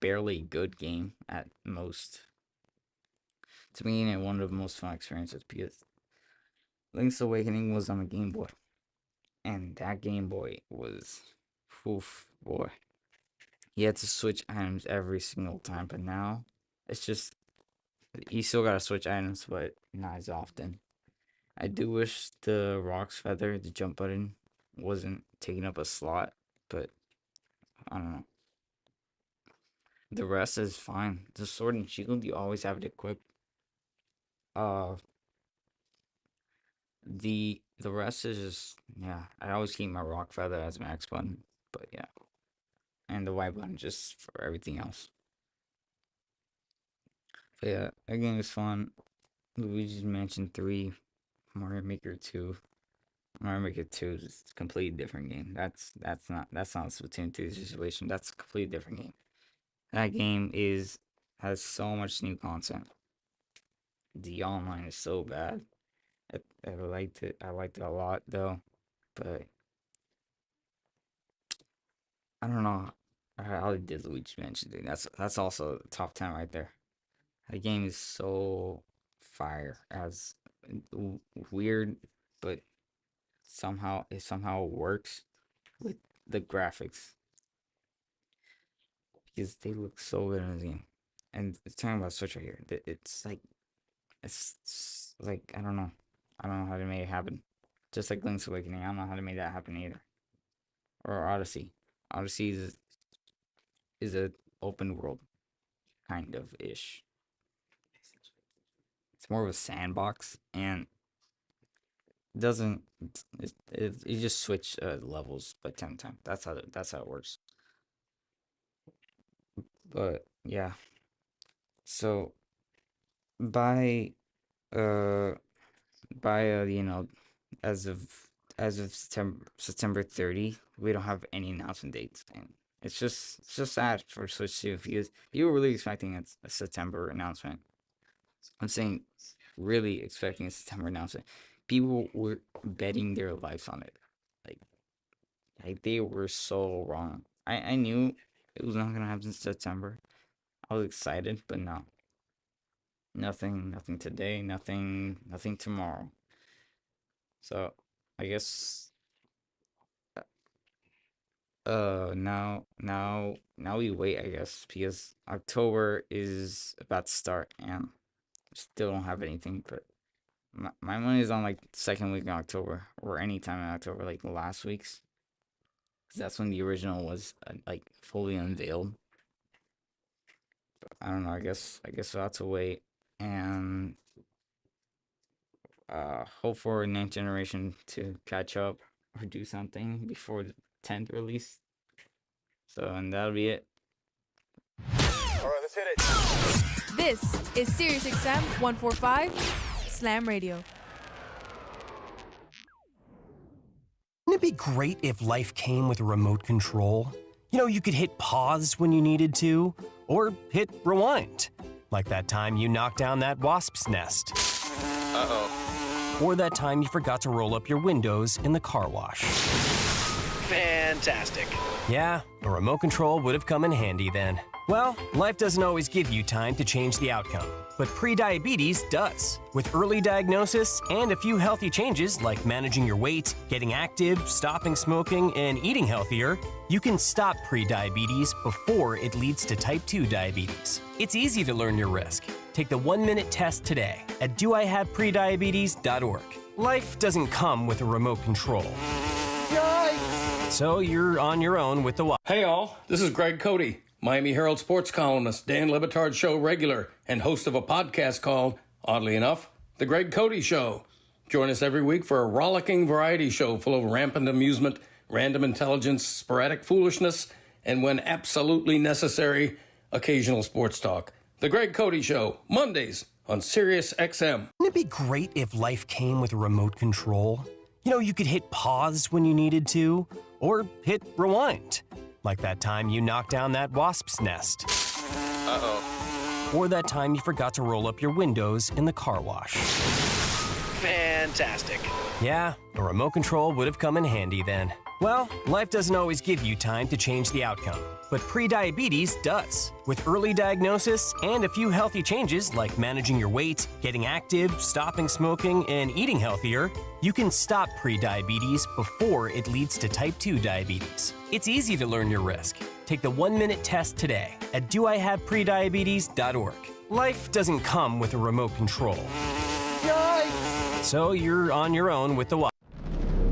Speaker 9: barely good game at most. To me, and one of the most fun experiences because Link's Awakening was on a Game Boy, and that Game Boy was, oof, boy. You had to switch items every single time, but now it's just you still gotta switch items, but not as often. I do wish the Rock's Feather, the jump button, wasn't taking up a slot, but I don't know. The rest is fine. The sword and shield, you always have it equipped. Uh, the rest is just yeah. I always keep my Rock Feather as my X button, but yeah, and the Y button just for everything else. But yeah, that game is fun. Luigi's Mansion 3, Mario Maker 2. Mario Maker 2 is a completely different game. That's not a Splatoon 2 situation. That's a completely different game. That game has so much new content. The online is so bad. I liked it. I liked it a lot though, but I don't know how they did Luigi's Mansion 3. That's also top 10 right there. The game is so fire as weird, but somehow works with the graphics because they look so good in the game. And talking about Switch right here, it's like I don't know how to make it happen. Just like Link's Awakening, I don't know how to make that happen either. Or Odyssey. Odyssey is a open world kind of ish. It's more of a sandbox and doesn't you just switch levels by 10 times. That's how it works. But yeah, so by uh you know as of September 30, we don't have any announcement dates, and it's just sad for Switch 2 because you were really expecting a September announcement. I'm saying really expecting a September announcement. People were betting their lives on it. Like they were so wrong. I knew it was not gonna happen in September. I was excited, but no. Nothing today, nothing tomorrow. So I guess now we wait, I guess, because October is about to start and still don't have anything, but my money is on like second week in October or any time in October, like last week's. 'Cause that's when the original was like fully unveiled. But I don't know. I guess we'll have to wait.
Speaker 29: and hope for next generation to catch up or do something before the 10th release. So, and that'll be it.
Speaker 7: All right, let's hit it.
Speaker 10: This is SiriusXM 145 Slam Radio.
Speaker 9: Wouldn't it be great if life came with a remote control? You know, you could hit pause when you needed to, or hit rewind. Like that time you knocked down that wasp's nest.
Speaker 7: Uh-oh.
Speaker 9: Or that time you forgot to roll up your windows in the car wash.
Speaker 7: Fantastic.
Speaker 9: Yeah, a remote control would have come in handy then. Well, life doesn't always give you time to change the outcome, but prediabetes does. With early diagnosis and a few healthy changes like managing your weight, getting active, stopping smoking, and eating healthier, you can stop prediabetes before it leads to type 2 diabetes. It's easy to learn your risk. Take the 1-minute test today at doihaveprediabetes.org. Life doesn't come with a remote control. So you're on your own with the
Speaker 11: Hey all, this is Greg Cody, Miami Herald sports columnist, Dan Le Batard show regular, and host of a podcast called, oddly enough, The Greg Cody Show. Join us every week for a rollicking variety show full of rampant amusement, random intelligence, sporadic foolishness, and when absolutely necessary, occasional sports talk. The Greg Cody Show, Mondays on Sirius XM.
Speaker 9: Wouldn't it be great if life came with a remote control? You know, you could hit pause when you needed to, or hit rewind. Like that time you knocked down that wasp's nest.
Speaker 7: Uh-oh.
Speaker 9: Or that time you forgot to roll up your windows in the car wash.
Speaker 7: Fantastic.
Speaker 9: Yeah, a remote control would have come in handy then. Well, life doesn't always give you time to change the outcome, but prediabetes does. With early diagnosis and a few healthy changes like managing your weight, getting active, stopping smoking, and eating healthier, you can stop prediabetes before it leads to type 2 diabetes. It's easy to learn your risk. Take the 1-minute test today at doihaveprediabetes.org. Life doesn't come with a remote control. So you're on your own with the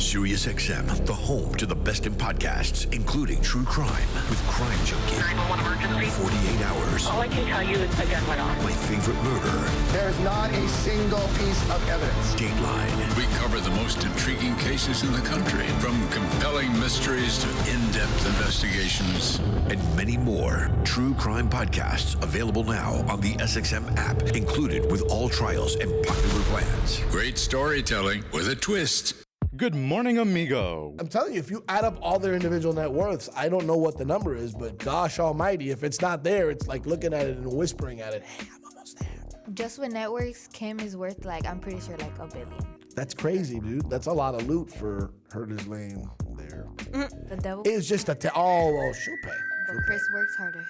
Speaker 14: SiriusXM, the home to the best in podcasts, including true crime with Crime Junkie.
Speaker 12: 911 emergency.
Speaker 14: 48 Hours.
Speaker 12: All I can tell you is a gun went off.
Speaker 14: My Favorite Murder.
Speaker 16: There's not a single piece of evidence.
Speaker 14: Dateline.
Speaker 17: We cover the most intriguing cases in the country, from compelling mysteries to in-depth investigations.
Speaker 14: And many more. True crime podcasts available now on the SXM app, included with all trials and popular plans.
Speaker 17: Great storytelling with a twist.
Speaker 15: Good morning, amigo.
Speaker 1: I'm telling you, if you add up all their individual net worths, I don't know what the number is, but gosh almighty, if it's not there, it's like looking at it and whispering at it, hey, I'm almost there.
Speaker 19: Just with networks, Kim is worth I'm pretty sure $1 billion.
Speaker 1: That's crazy, dude. That's a lot of loot for Herder's Lane there.
Speaker 19: The devil.
Speaker 1: It's just a well, she'll pay.
Speaker 19: But Chris works harder.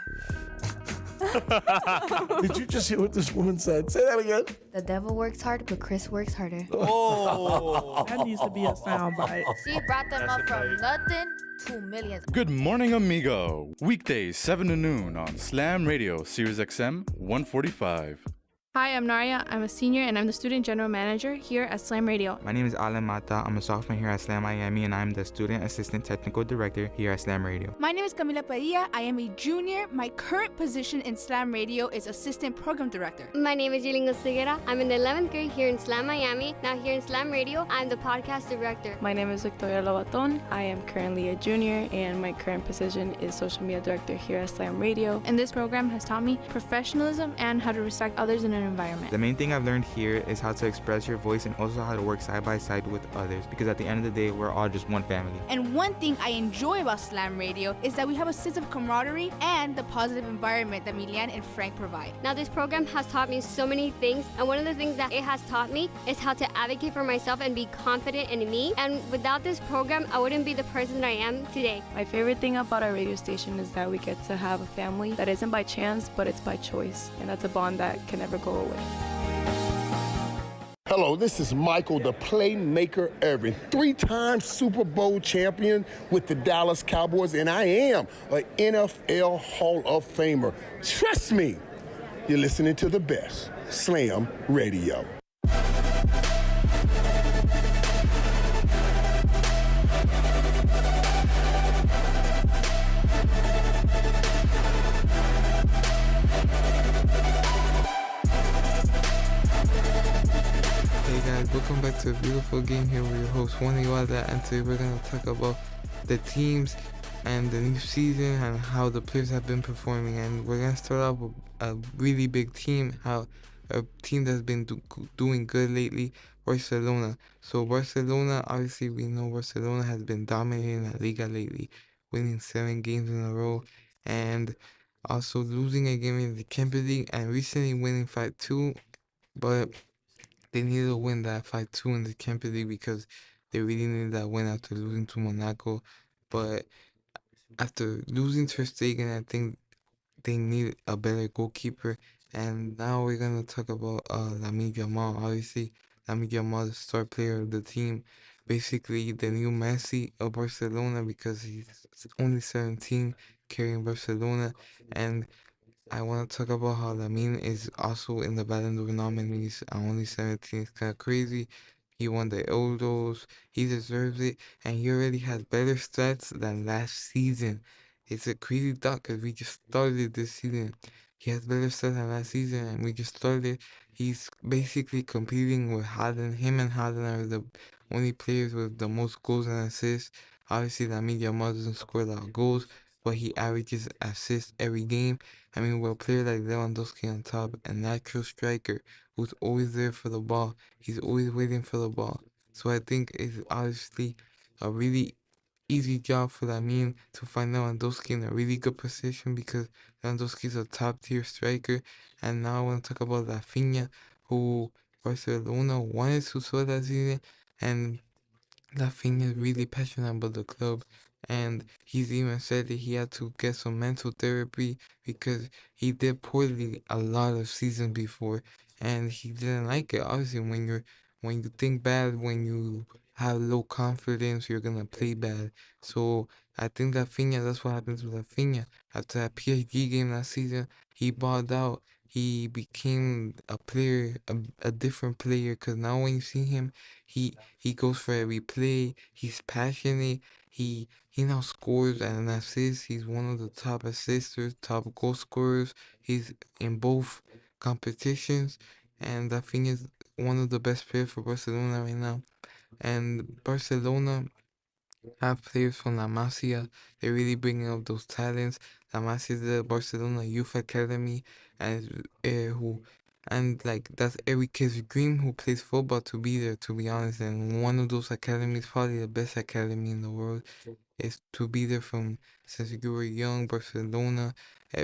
Speaker 1: Did you just hear what this woman said? Say that again.
Speaker 19: The devil works hard, but Chris works harder.
Speaker 3: Oh,
Speaker 20: that needs to be a soundbite.
Speaker 19: She brought them up from nothing to millions.
Speaker 15: Good morning, amigo. Weekdays, 7 to noon on Slam Radio, Sirius XM 145.
Speaker 28: Hi, I'm Naria. I'm a senior and I'm the student general manager here at Slam Radio.
Speaker 21: My name is Alan Mata. I'm a sophomore here at Slam Miami, and I'm the student assistant technical director here at Slam Radio.
Speaker 18: My name is Camila Padilla. I am a junior. My current position in Slam Radio is assistant program director.
Speaker 30: My name is Yilingo Seguera. I'm in the 11th grade here in Slam Miami. Now here in Slam Radio, I'm the podcast director.
Speaker 31: My name is Victoria Lobaton. I am currently a junior, and my current position is social media director here at Slam Radio.
Speaker 28: And this program has taught me professionalism and how to respect others in an environment.
Speaker 21: The main thing I've learned here is how to express your voice and also how to work side by side with others, because at the end of the day, we're all just one family.
Speaker 18: And one thing I enjoy about Slam Radio is that we have a sense of camaraderie and the positive environment that Milian and Frank provide.
Speaker 30: Now this program has taught me so many things, and one of the things that it has taught me is how to advocate for myself and be confident in me. And without this program, I wouldn't be the person that I am today.
Speaker 31: My favorite thing about our radio station is that we get to have a family that isn't by chance, but it's by choice. And that's a bond that can never go away.
Speaker 13: Hello, this is Michael, the playmaker Irvin, 3-time Super Bowl champion with the Dallas Cowboys, and I am an NFL Hall of Famer. Trust me, you're listening to the best, Slam Radio.
Speaker 21: to a beautiful game here with your host Juan Igualda, and today we're gonna talk about the teams and the new season and how the players have been performing. And we're gonna start off with a really big team, how a team that's been doing good lately, Barcelona. So Barcelona, obviously we know Barcelona has been dominating La Liga lately, winning 7 games in a row, and also losing a game in the Champions League, and recently winning 5-2, but they needed to win that 5-2 in the Champions League because they really needed that win after losing to Monaco. But after losing Ter Stegen, I think they need a better goalkeeper. And now we're gonna talk about Lamine Yamal. Obviously, Lamine Yamal, the star player of the team, basically the new Messi of Barcelona because he's only 17, carrying Barcelona. And I want to talk about how Lamine is also in the Ballon d'Or nominees at only 17. It's kind of crazy. He won the Euros. He deserves it. And he already has better stats than last season. It's a crazy thought because we just started this season. He has better stats than last season and we just started. He's basically competing with Haaland. Him and Haaland are the only players with the most goals and assists. Obviously, Lamine Yamal doesn't score a lot of goals, but he averages assists every game. I mean, with a player like Lewandowski on top, a natural striker who's always there for the ball, he's always waiting for the ball. So I think it's obviously a really easy job for Lamine to find Lewandowski in a really good position because Lewandowski is a top tier striker. And now I want to talk about Rafinha, who Barcelona wanted to sell that season, and Rafinha is really passionate about the club, and he's even said that he had to get some mental therapy because he did poorly a lot of seasons before, and he didn't like it. Obviously, when you think bad, when you have low confidence, you're gonna play bad. So I think Rafinha, that's what happens with Rafinha. After that PSG game last season, he balled out. He became a player, a different player. Cause now when you see him, he goes for every play. He's passionate. He now scores and assists. He's one of the top assisters, top goal scorers. He's in both competitions, and I think is one of the best players for Barcelona right now. And Barcelona have players from La Masia. They're really bringing up those talents. La Masia is the Barcelona Youth Academy, and who and like that's every kid's dream who plays football to be there. To be honest, and one of those academies, probably the best academy in the world, is to be there from since you were young. Barcelona,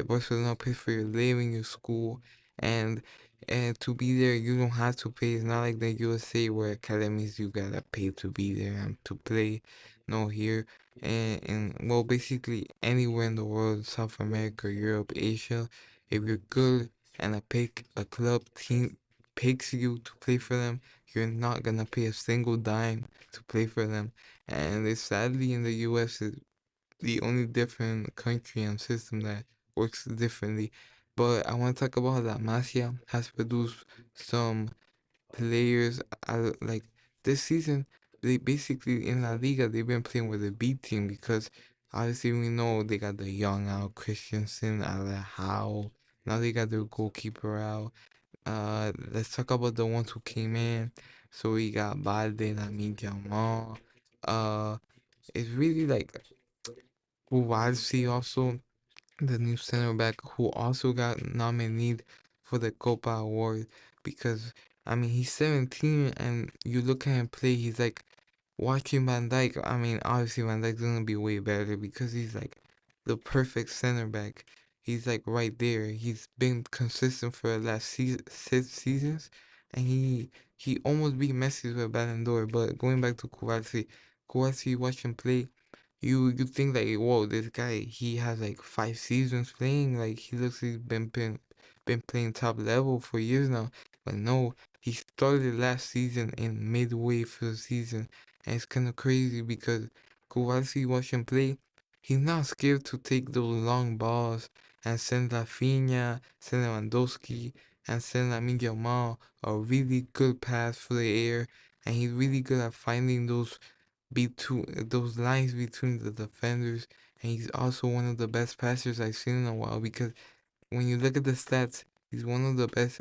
Speaker 21: Barcelona pays for your living, your school, and to be there you don't have to pay. It's not like the USA where academies you gotta pay to be there and to play. No, here and well, basically anywhere in the world, South America, Europe, Asia, if you're good and a club team picks you to play for them, you're not gonna pay a single dime to play for them. And it's sadly in the US is the only different country and system that works differently. But I want to talk about how La Masia has produced some players like this season. They basically in La Liga they've been playing with the B team because obviously we know they got the young out Christensen, Alejao. Now they got their goalkeeper out. Let's talk about the ones who came in. So we got Balde, Lamine Yamal. Uh, it's really like Kowalski also, the new center back who also got nominated for the Copa Award because I mean he's 17 and you look at him play, he's like watching Van Dijk. I mean obviously Van Dijk's gonna be way better because he's like the perfect center back. He's like right there. He's been consistent for the last 6 seasons, and he almost beat Messi with a Ballon d'Or. But going back to Kowalski, Kowalski, watch him play. You think like, whoa, this guy he has like 5 seasons playing. Like he looks like he's been playing top level for years now. But no, he started last season in midway for the season, and it's kind of crazy because Kowalski, watch him play. He's not scared to take those long balls and send Rafinha, send Lewandowski, and send Lamine Yamal a really good pass for the air. And he's really good at finding those lines between the defenders. And he's also one of the best passers I've seen in a while because when you look at the stats, he's one of the best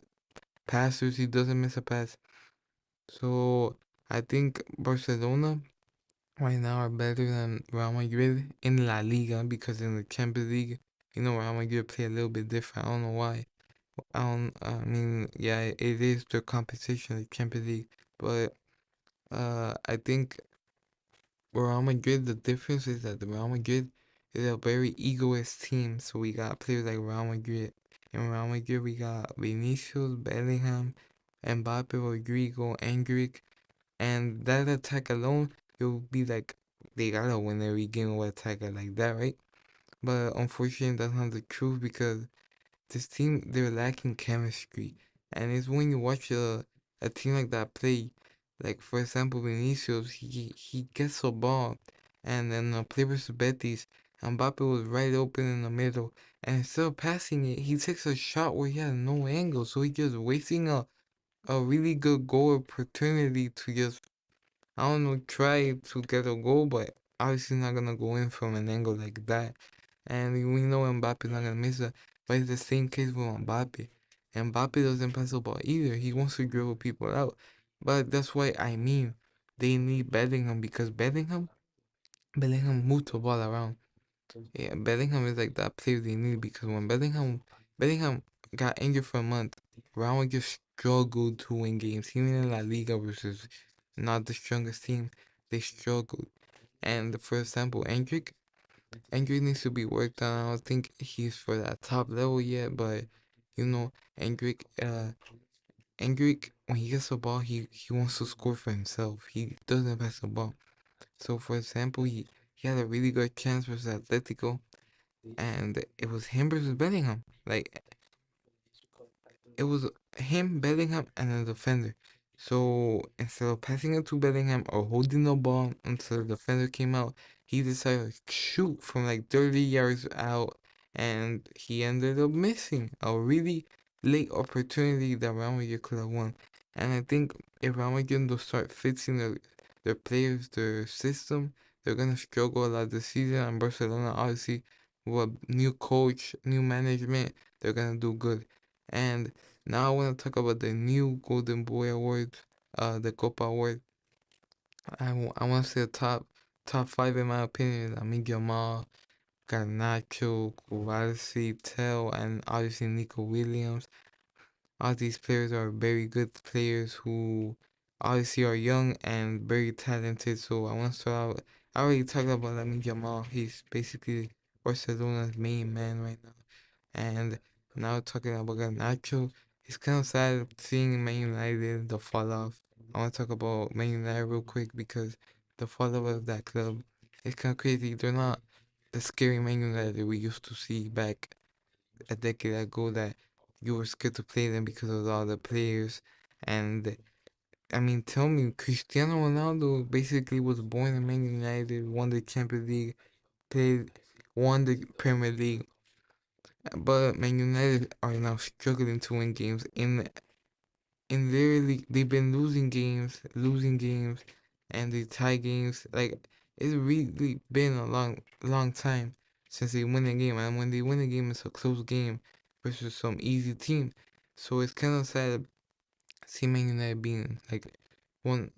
Speaker 21: passers. He doesn't miss a pass. So I think Barcelona right now are better than Real Madrid in La Liga because in the Champions League, Real Madrid play a little bit different. I don't know why. I mean, yeah, it is the competition, the Champions League, but I think Real Madrid, the difference is that the Real Madrid is a very egoist team. So we got players like Real Madrid. In Real Madrid, we got Vinicius, Bellingham, Mbappe, Rodrigo, Endrick, and that attack alone, you'll be like, they gotta win every game with attacker like that, right? But unfortunately, that's not the truth because this team, they're lacking chemistry. And it's when you watch a team like that play, like for example, Vinicius, he gets a ball, and then play versus Betis, Mbappe was right open in the middle, and instead of passing it, he takes a shot where he has no angle, so he's just wasting a really good goal opportunity to just, I don't know, try to get a goal, but obviously not gonna go in from an angle like that. And we know Mbappe's not gonna miss it, but it's the same case with Mbappe. Mbappe doesn't pass the ball either. He wants to dribble people out. But that's why I mean they need Bellingham because Bellingham moves the ball around. Yeah, Bellingham is like that player they need because when Bellingham got injured for a month, Real Madrid struggled to win games. Even in La Liga versus not the strongest team, they struggled. And for example, Endrick needs to be worked on. I don't think he's for that top level yet, but Endrick, Endrick, when he gets the ball, he wants to score for himself. He doesn't pass the ball. So for example, he had a really good chance versus Atletico, and it was him versus Bellingham. Like it was him, Bellingham, and a defender. So instead of passing it to Bellingham or holding the ball until the defender came out, he decided to shoot from like 30 yards out, and he ended up missing a really late opportunity that Real Madrid could have won. And I think if Real Madrid will start fixing their players, their system, they're gonna struggle a lot this season. And Barcelona, obviously, with a new coach, new management, they're gonna do good. And now I want to talk about the new Golden Boy Award, the Copa Award. I want to say the top five in my opinion is Amigo, Garnacho, Kowalski, Tell, and obviously Nico Williams. All these players are very good players who obviously are young and very talented. So I want to start out. I already talked about Lamine Yamal. He's basically Barcelona's main man right now. And now talking about Garnacho, it's kind of sad seeing Man United, the fall off. I want to talk about Man United real quick because the fall off of that club is kind of crazy. They're not the scary Man United we used to see back a decade ago that you were scared to play them because of all the players. And I mean, tell me, Cristiano Ronaldo basically was born in Man United, won the Champions League, won the Premier League. But Man United are now struggling to win games. In their league, they've been losing games, and they tie games. Like it's really been a long time since they win a game, and when they win a game, it's a close game versus some easy team. So it's kind of sad see Man United being like one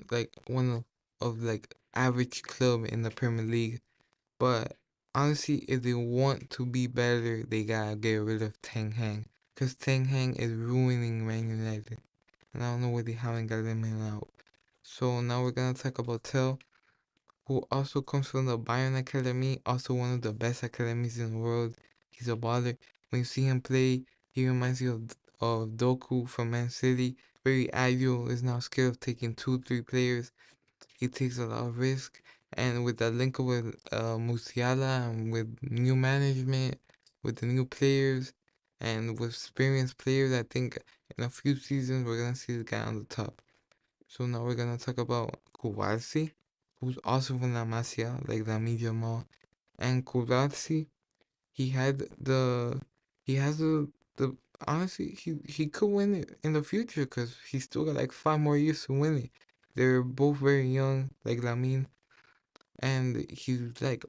Speaker 21: of like average club in the Premier League. But honestly, if they want to be better, they gotta get rid of Ten Hag. Because Ten Hag is ruining Man United. And I don't know why they haven't got him out. So now we're gonna talk about Tell, who also comes from the Bayern Academy, also one of the best academies in the world. He's a baller. When you see him play, he reminds you of Doku from Man City. Very agile, is now scared of taking 2-3 players. He takes a lot of risk, and with the link with Musiala and with new management, with the new players, and with experienced players, I think in a few seasons we're gonna see the guy on the top. So now we're gonna talk about Kowalski, who's also from La Masia, like the Media Mall, and Kowalski, he had the he has the honestly he could win it in the future because he's still got like 5 more years to win it. They're both very young, like Lamine, and he's like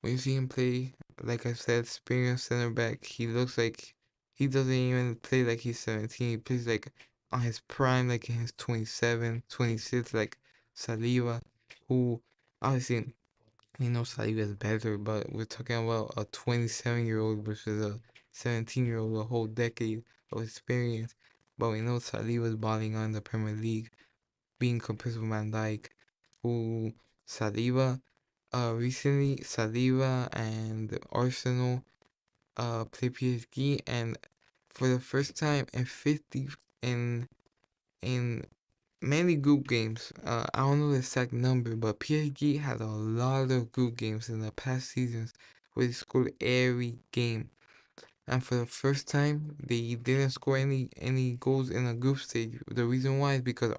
Speaker 21: when you see him play, like I said, experienced center back. He looks like he doesn't even play like he's 17. He plays like on his prime, like in his 27, 26. Like Saliba, who obviously we know Saliba is better, but we're talking about a 27-year-old versus a 17-year-old, a whole decade of experience. But we know Saliba's balling on the Premier League, being compared with Van Dijk, who Saliba, recently Saliba and Arsenal play PSG, and for the first time in 50 in many group games, I don't know the exact number, but PSG had a lot of group games in the past seasons where they scored every game. And for the first time, they didn't score any goals in a group stage. The reason why is because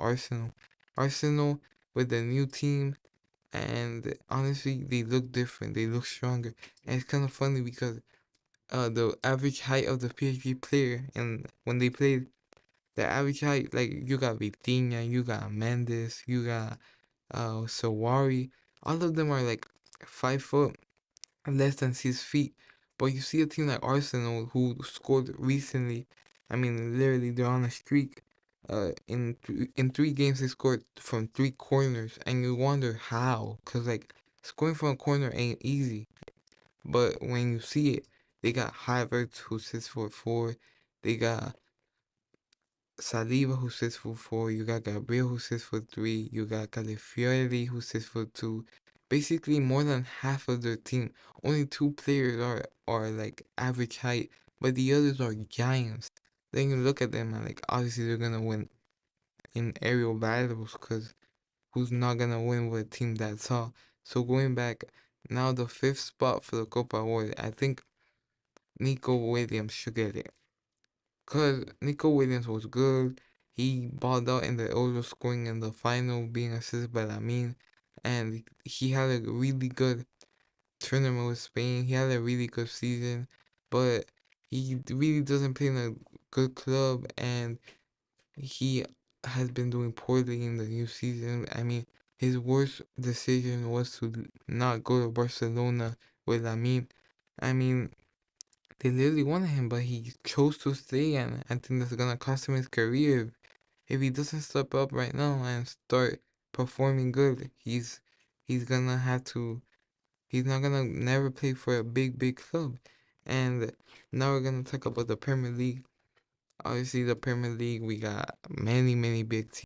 Speaker 21: Arsenal with the new team, and honestly, they look different. They look stronger, and it's kind of funny because the average height of the PSG player, and when they played, the average height, like you got Vitinha, you got Mendes, you got Sawari, all of them are like 5 foot, less than 6 feet. But you see a team like Arsenal who scored recently. I mean, literally, they're on a streak. In 3 games, they scored from 3 corners, and you wonder how, cause like scoring from a corner ain't easy. But when you see it, they got Havertz who sits for 4. They got Saliba who sits for 4. You got Gabriel who sits for 3. You got Calafiori who sits for 2. Basically, more than half of their team. Only 2 players are like average height, but the others are giants. Then you look at them and like obviously they're gonna win in aerial battles, because who's not gonna win with a team that tall? So going back, now the 5th spot for the Copa Award, I think Nico Williams should get it. Because Nico Williams was good. He balled out in the Euro, scoring in the final, being assisted by Lamine. And he had a really good tournament with Spain. He had a really good season. But he really doesn't play in a good club. And he has been doing poorly in the new season. I mean, his worst decision was to not go to Barcelona with Lamine. I mean, they literally wanted him, but he chose to stay, and I think that's gonna cost him his career. If he doesn't step up right now and start performing good, he's gonna have to. He's not gonna never play for a big club. And now we're gonna talk about the Premier League. Obviously, the Premier League, we got many big teams.